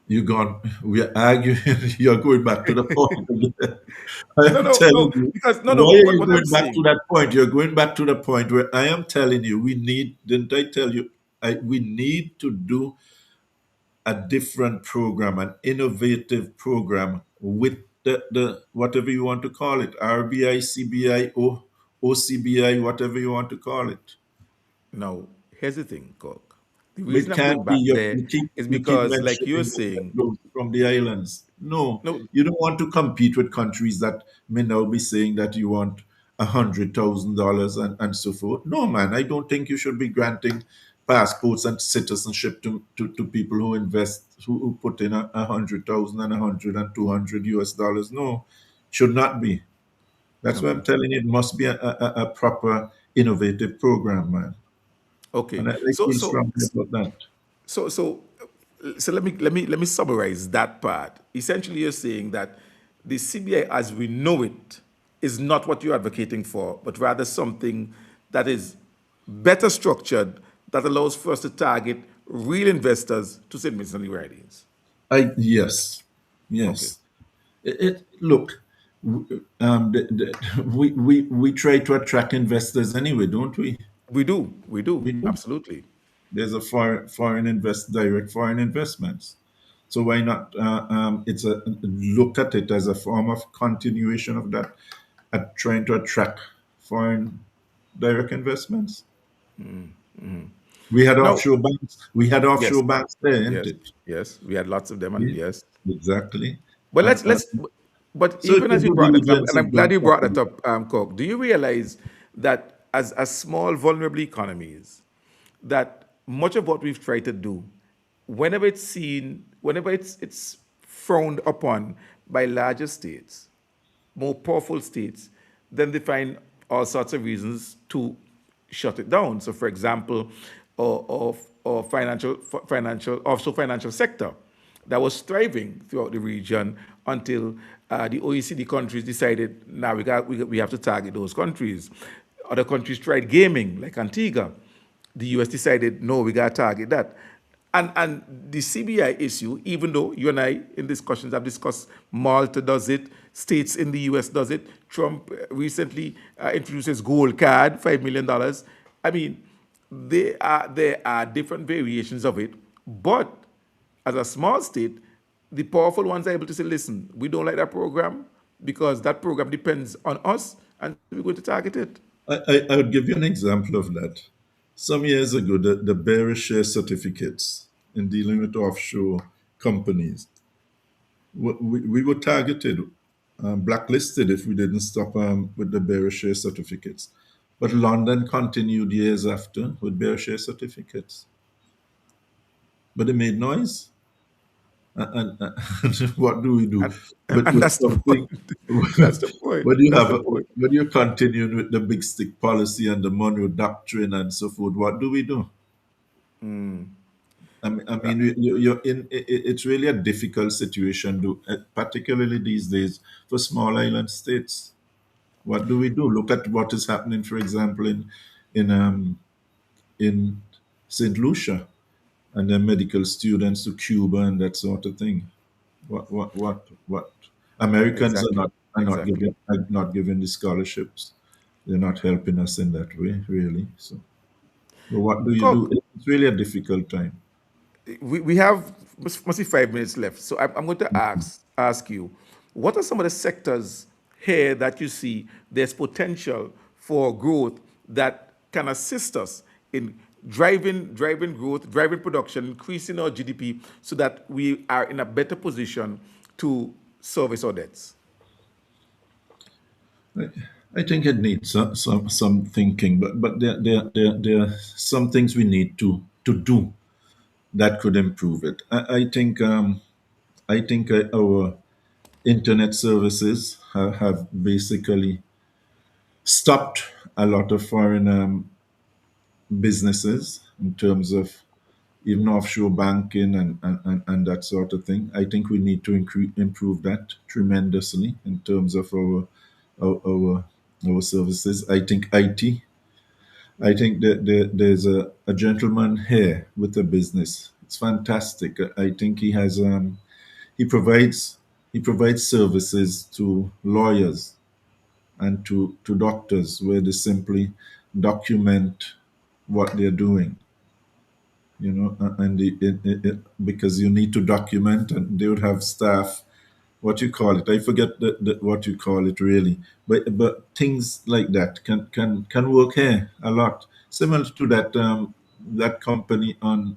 you gone. We are arguing. You're going back to the point again. I No, am no, telling no, you. because no, Why no. are you What I'm going back to saying, that point? You're going back to the point where I am telling you we need. Didn't I tell you? We need to do a different program, an innovative program with the whatever you want to call it, RBI, CBI, OCBI, whatever you want to call it. now here's the thing, Coke. The But reason it I'm can't going be back there is you keep because, like you're mentioning saying, those from the islands. No, no, you don't want to compete with countries that may now be saying that you want $100,000 and so forth. No, man, I don't think you should be granting passports and citizenship to people who invest who put in 100,000 and 100 and 200 US dollars. No, should not be. That's why okay, I'm telling you, it must be a proper innovative program, man. okay. And I So, feel so, strongly about that. so, so, so let me summarize that part. Essentially, you're saying that the CBI, as we know it, is not what you're advocating for, but rather something that is better structured that allows for us to target real investors to St. Vincent and the Grenadines. I yes, Okay, yes. Look, we try to attract investors anyway, don't we? we do, We do. absolutely. There's a direct foreign investments. So why not? It's a look at it as a form of continuation of that, at trying to attract foreign direct investments. We had Now, offshore banks. We had yes, offshore banks there, isn't yes, it? yes, we had lots of them, and Yeah, yes. exactly. But And but so if even the as you due brought that up, diligence and is I'm done glad you brought that properly, up, Coke, do you realize that as small, vulnerable economies, that much of what we've tried to do, whenever it's seen, whenever it's frowned upon by larger states, more powerful states, then they find all sorts of reasons to shut it down. So, for example, or financial offshore financial sector that was thriving throughout the region until the OECD countries decided now we have to target those countries. Other countries tried gaming like Antigua. The US decided no, we got to target that. And the CBI issue, even though you and I in discussions have discussed Malta does it, states in the US does it, Trump recently introduced his gold card, $5 million. I mean, there are different variations of it, but as a small state, the powerful ones are able to say, listen, we don't like that program because that program depends on us and we're going to target it. I would give you an example of that. Some years ago, the bearer share certificates in dealing with offshore companies, we were targeted, blacklisted if we didn't stop with the bearer share certificates. But London continued years after with bearer share certificates. But they made noise. And what do we do? And, and With that's the something, point. That's the point. when you That's have the point. when you're continuing with the big stick policy and the Monroe Doctrine and so forth, what do we do? You're in. It's really a difficult situation, particularly these days for small island states. What do we do? Look at what is happening, for example, in um, in Saint Lucia, and then medical students to Cuba and that sort of thing. What? Americans Exactly. are Exactly. not giving the scholarships. they're not helping us in that way, really. So, but what do you do? Cook, It's really a difficult time. we have must be 5 minutes left. So I'm going to ask you, what are some of the sectors here that you see there's potential for growth that can assist us in driving growth, driving production, increasing our GDP, so that we are in a better position to service our debts? I, I think it needs some thinking, but there are some things we need to do that could improve it. I think our internet services have basically stopped a lot of foreign businesses in terms of even offshore banking and that sort of thing. I think we need to improve that tremendously in terms of our, our, our services. I think IT. I think that there's a gentleman here with a business. It's fantastic. I think he provides he provides services to lawyers and to doctors where they simply document what they're doing, and because you need to document, and they would have staff, what you call it, I forget what you call it really, but things like that can work here a lot, similar to that company on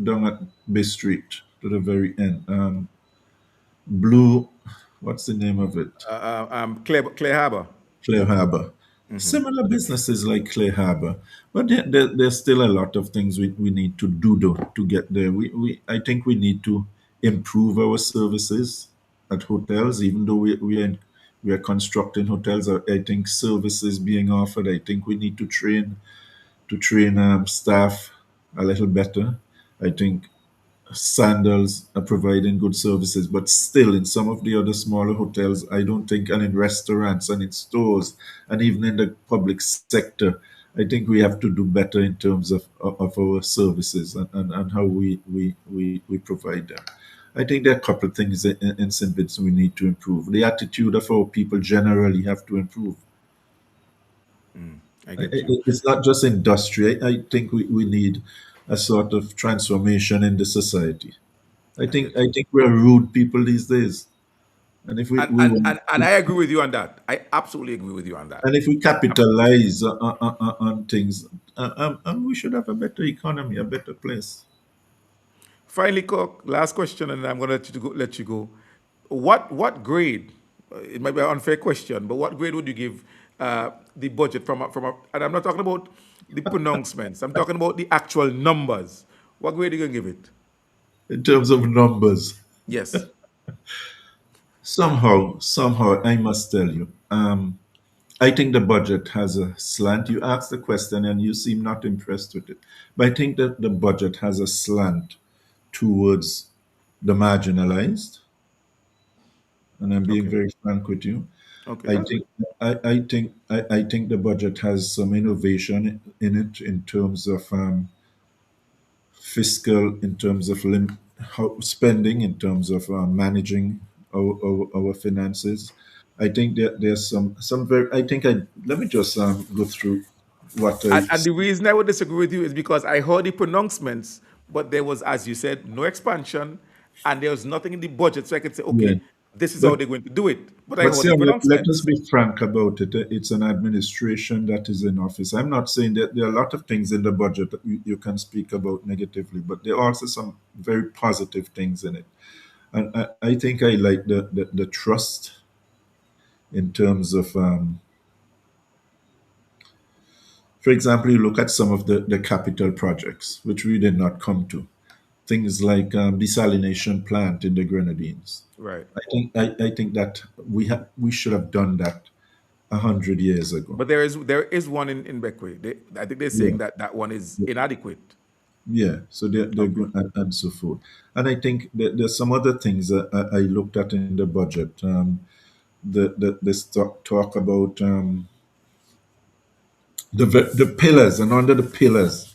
down at Bay Street to the very end, Blue, what's the name of it? Clay Harbor. Clay Harbor. Similar businesses like Clay Harbor, but there's still a lot of things we need to do though, to get there. I think we need to improve our services at hotels, even though we are constructing hotels. I think services being offered. I think we need to train staff a little better. I think Sandals are providing good services, but still, in some of the other smaller hotels, I don't think, and in restaurants and in stores, and even in the public sector, I think we have to do better in terms of our services and how we provide them. I think there are a couple of things in St. Vincent we need to improve. The attitude of our people generally have to improve. I get you. It's not just industry. I think we need a sort of transformation in the society. I I think get you. I think we're rude people these days, and if we, And, we and, want, and, and I agree with you on that. I absolutely agree with you on that. and if we capitalize on things, we should have a better economy, a better place. Finally, Cook, last question, and I'm going to let you go. What grade? It might be an unfair question, but what grade would you give the budget and I'm not talking about the pronouncements. I'm talking about the actual numbers. What grade are you going to give it? In terms of numbers, Yes. somehow, I must tell you, I think the budget has a slant. You asked the question and you seem not impressed with it, but I think that the budget has a slant towards the marginalized, and I'm being Okay. very frank with you. Okay, I that's good. think I think the budget has some innovation in it in terms of fiscal, in terms of spending, in terms of managing our finances. I think there's some very. I think I let me just go through what I. And the reason I would disagree with you is because I heard the pronouncements, but there was, as you said, no expansion, and there was nothing in the budget, so I could say, Yeah, okay, this is how but they're going to do it. But I But heard see, the let us pronouncements. be frank about it. It's an administration that is in office. I'm not saying that there are a lot of things in the budget that you can speak about negatively, but there are also some very positive things in it. And I think I like the trust in terms of, for example, you look at some of the capital projects, which we did not come to. Things like desalination plant in the Grenadines. Right. I think that we should have done that 100 years ago. But there is one in Beckway. I think they're Yeah. saying that that one is inadequate. Yeah, so they're Okay. good and so forth. And I think that there's some other things that I looked at in the budget. This talk about the pillars, and under the pillars,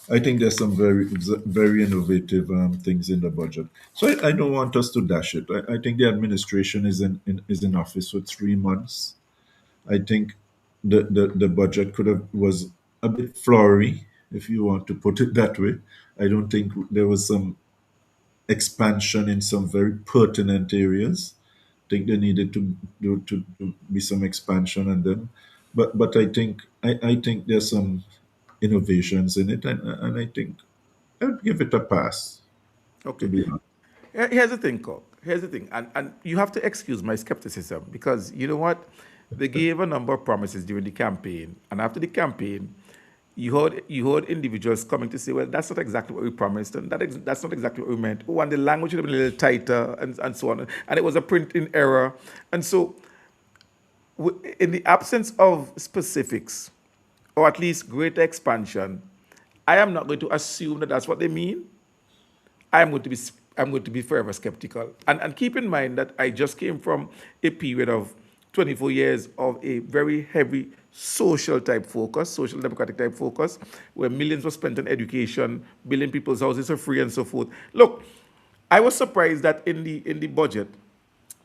I think there's some very innovative things in the budget. So I don't want us to dash it. I think the administration is in office for 3 months. I think the budget could have was a bit flowery, if you want to put it that way. I don't think there was some expansion in some very pertinent areas. I think there needed to be some expansion and then, but I think there's some innovations in it, and I think I'd give it a pass, to Okay. be honest. Here's the thing, Cook. Here's the thing. And you have to excuse my skepticism because you know what? They gave a number of promises during the campaign. And after the campaign, you heard individuals coming to say, well, that's not exactly what we promised, and that's not exactly what we meant. Oh, and the language should have been a little tighter, and so on. And it was a printing error. And so, in the absence of specifics, or at least greater expansion, I am not going to assume that that's what they mean. I'm going to be I'm going to be forever skeptical. And keep in mind that I just came from a period of 24 years of a very heavy social type focus, social democratic type focus, where millions were spent on education, building people's houses for free and so forth. Look, I was surprised that in the budget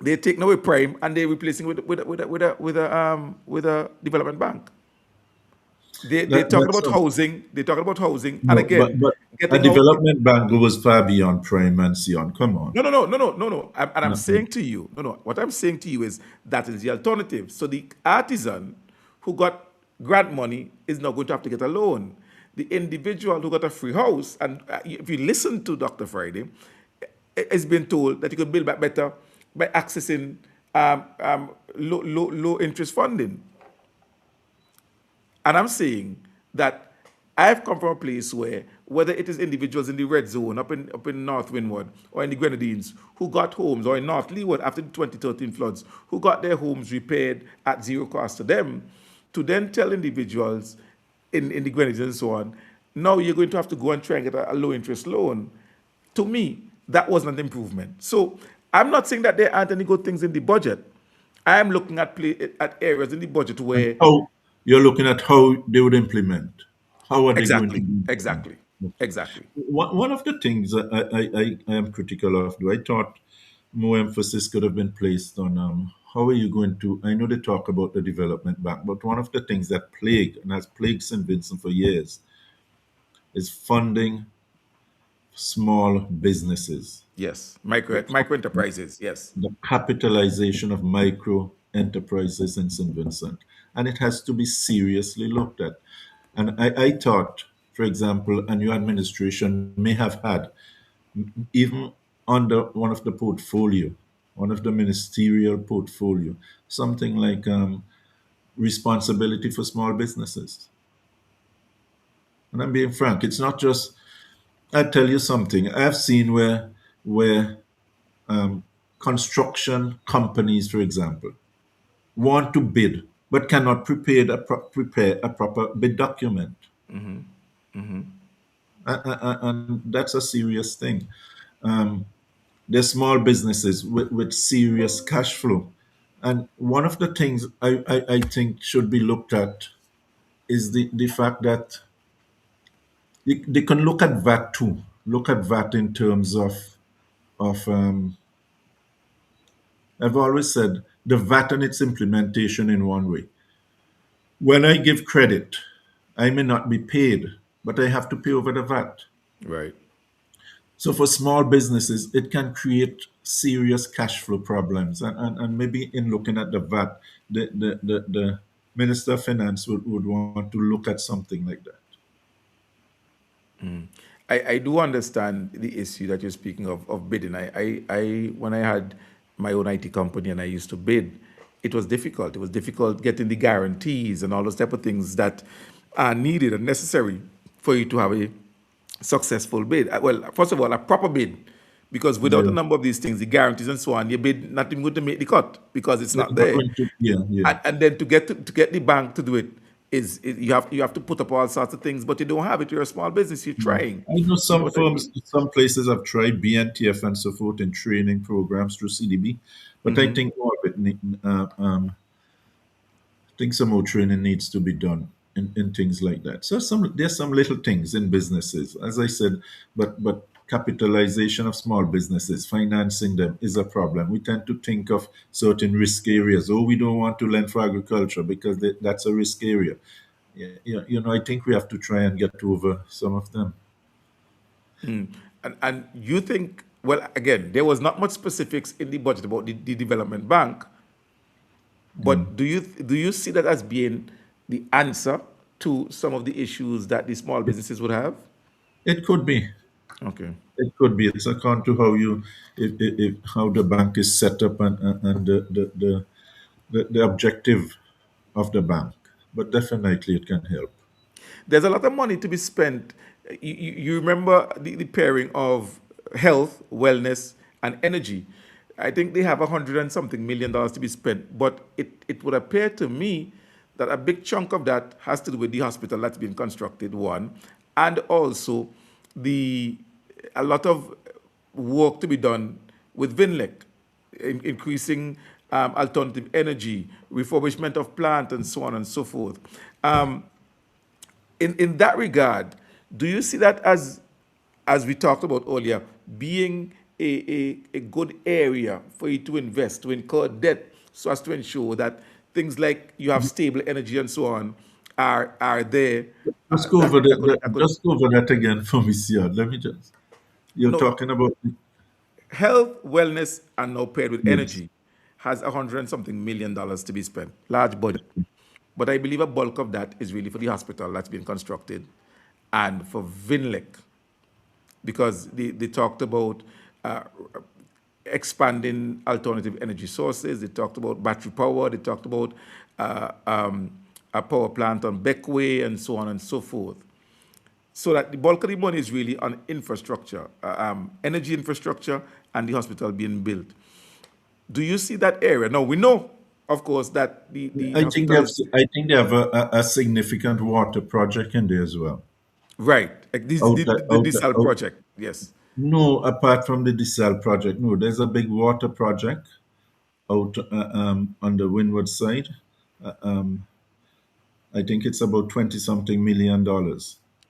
they take away prime and they're replacing with a development bank. They talking That's about a, housing. They talking about housing, and no, again, but a getting out. development bank goes far beyond prime and Sion. Come on. No, no, no, no, no, no, no. And I'm No, saying to you, no, no. What I'm saying to you is that is the alternative. So the artisan who got grant money is not going to have to get a loan. The individual who got a free house, and if you listen to Dr. Friday, is being told that you could build back better by accessing low interest funding. And I'm saying that I've come from a place where, whether it is individuals in the red zone, up in North Windward, or in the Grenadines, who got homes, or in North Leeward after the 2013 floods, who got their homes repaired at zero cost to them, to then tell individuals in the Grenadines and so on, now you're going to have to go and try and get a low interest loan. To me, that wasn't an improvement. So I'm not saying that there aren't any good things in the budget. I'm looking at areas in the budget where how you're looking at how they would implement. How are they going to exactly, do it? exactly, exactly. One of the things I am critical of, though, I thought more emphasis could have been placed on how are you going to. I know they talk about the development bank, but one of the things that plague and has plagued St. Vincent for years is funding small businesses. Yes, micro enterprises. Yes. The capitalization of micro enterprises in St. Vincent. And it has to be seriously looked at. And I thought, for example, a new administration may have had, even under one of the ministerial portfolio, something like responsibility for small businesses. And I'm being frank, it's not just, I tell you something, I've seen where um, construction companies, for example, want to bid but cannot prepare a proper bid document. And that's a serious thing. Um, they're small businesses with serious cash flow. And one of the things I think should be looked at is the fact that they can look at VAT too. Look at VAT in terms of I've always said the VAT and its implementation in one way. When I give credit, I may not be paid, but I have to pay over the VAT. Right. So for small businesses, it can create serious cash flow problems. And maybe in looking at the VAT, the Minister of Finance would want to look at something like that. I do understand the issue that you're speaking of bidding. When I had my own IT company and I used to bid, it was difficult. It was difficult getting the guarantees and all those type of things that are needed and necessary for you to have a successful bid. Well, first of all, a proper bid, because without a Yeah. number of these things, the guarantees and so on, your bid not even going to make the cut because it's It's not not there. going to, yeah, yeah. And then to get the bank to do it you have to put up all sorts of things, but you don't have it. You're a small business. You're trying. I know You know some what I firms, mean? some places have tried BNTF and so forth in training programs through CDB, but I think more of it, I think some more training needs to be done in things like that. So there's some little things in businesses, as I said, but capitalization of small businesses, financing them is a problem. We tend to think of certain risk areas. Oh, we don't want to lend for agriculture because that's a risk area. I think we have to try and get over some of them. And you think, well, again, there was not much specifics in the budget about the development bank, but do you see that as being the answer to some of the issues that the small businesses would have? It could be. Okay. It could be. It's according to if how the bank is set up and the objective of the bank. But definitely it can help. There's a lot of money to be spent. You remember the pairing of health, wellness, and energy. I think they have $100 and something million to be spent, but it would appear to me that a big chunk of that has to do with the hospital that's being constructed, one, and also the a lot of work to be done with Vinlec, increasing alternative energy, refurbishment of plant, and so on and so forth. Um, in that regard, do you see that as we talked about earlier, being a good area for you to invest, to incur debt, so as to ensure that things like you have stable energy and so on are there? Just go That, over that could, that could just go over that again for me, Sia. Let me just. You're no talking about health, wellness, and now paired with yes. energy has $100 and something million to be spent, large budget. But I believe a bulk of that is really for the hospital that's being constructed and for Vinlec, because they talked about uh, expanding alternative energy sources. They talked about battery power. They talked about uh, um, a power plant on Beckway and so on and so forth. So that the bulk of the money is really on infrastructure, energy infrastructure, and the hospital being built. Do you see that area? Now, we know, of course, that the hospital is I think they have a significant water project in there as well. right. Like this, Out, the out, desal out. project, yes. No, apart from the desal project, no, there's a big water project out on the windward side. Uh, um, I think it's about 20 something $1 million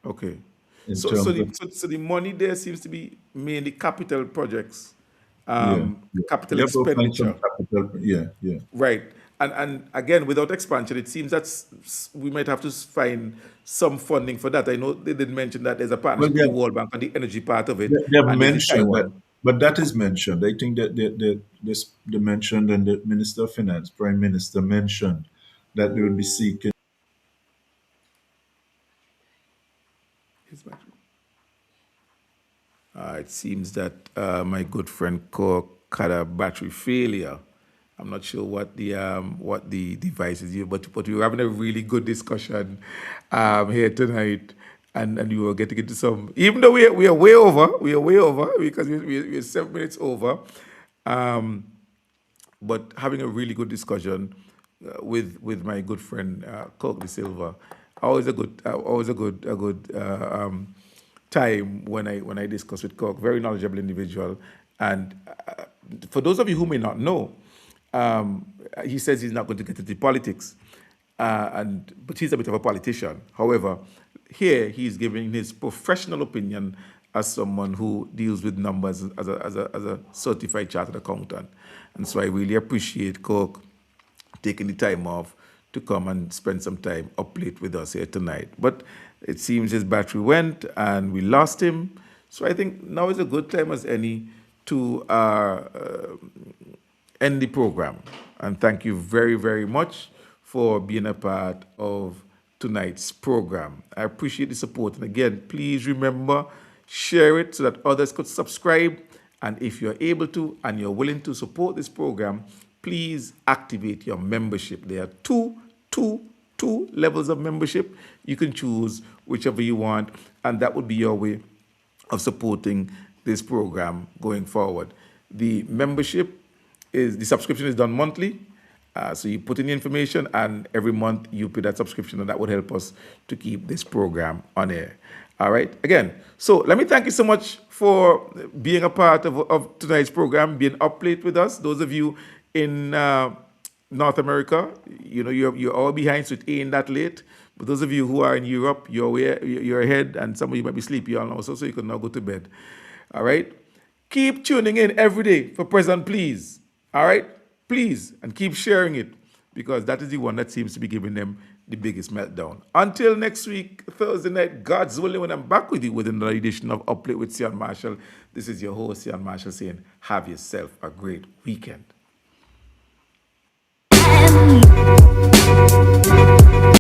Okay. in So terms the of the money there seems to be mainly capital projects, yeah, yeah. capital You have to find some expenditure. capital. Yeah, yeah. Right. And again, without expansion, it seems that we might have to find some funding for that. I know they did mention that there's a Well, partnership with the World Bank on the energy part of it, they have and there's the mentioned that, Taiwan. but that is mentioned. I think that they mentioned, and the Minister of Finance, Prime Minister mentioned that they will be seeking. It seems that my good friend Cork had a battery failure. I'm not sure what the device is here, but we were having a really good discussion here tonight, and we were getting into some. Even though we are way over because we're 7 minutes over. Um, but having a really good discussion with my good friend Coke de Silva. Always a good time when I discuss with Coke. Very knowledgeable individual, and for those of you who may not know, he says he's not going to get into politics, but he's a bit of a politician. However, here he's giving his professional opinion as someone who deals with numbers as a certified chartered accountant. And so I really appreciate Coke taking the time off to come and spend some time up late with us here tonight. But it seems his battery went and we lost him. So I think now is a good time as any to end the program. And thank you very, very much for being a part of tonight's program. I appreciate the support. And again, please remember, share it so that others could subscribe. And if you're able to and you're willing to support this program, please activate your membership. There are two levels of membership. You can choose whichever you want, and that would be your way of supporting this program going forward. The subscription is done monthly. So you put in the information, and every month you pay that subscription, and that would help us to keep this program on air. All right. Again, so let me thank you so much for being a part of tonight's program, being up late with us. Those of you in North America, you're all behind, so it ain't that late. But those of you who are in Europe, you're ahead, and some of you might be sleepy all now, so you can now go to bed. All right? Keep tuning in every day for Present Please. All right? Please. And keep sharing it because that is the one that seems to be giving them the biggest meltdown. Until next week, Thursday night, God's willing, when I'm back with you with another edition of Uplift with Sehon Marshall. This is your host, Sehon Marshall, saying, have yourself a great weekend.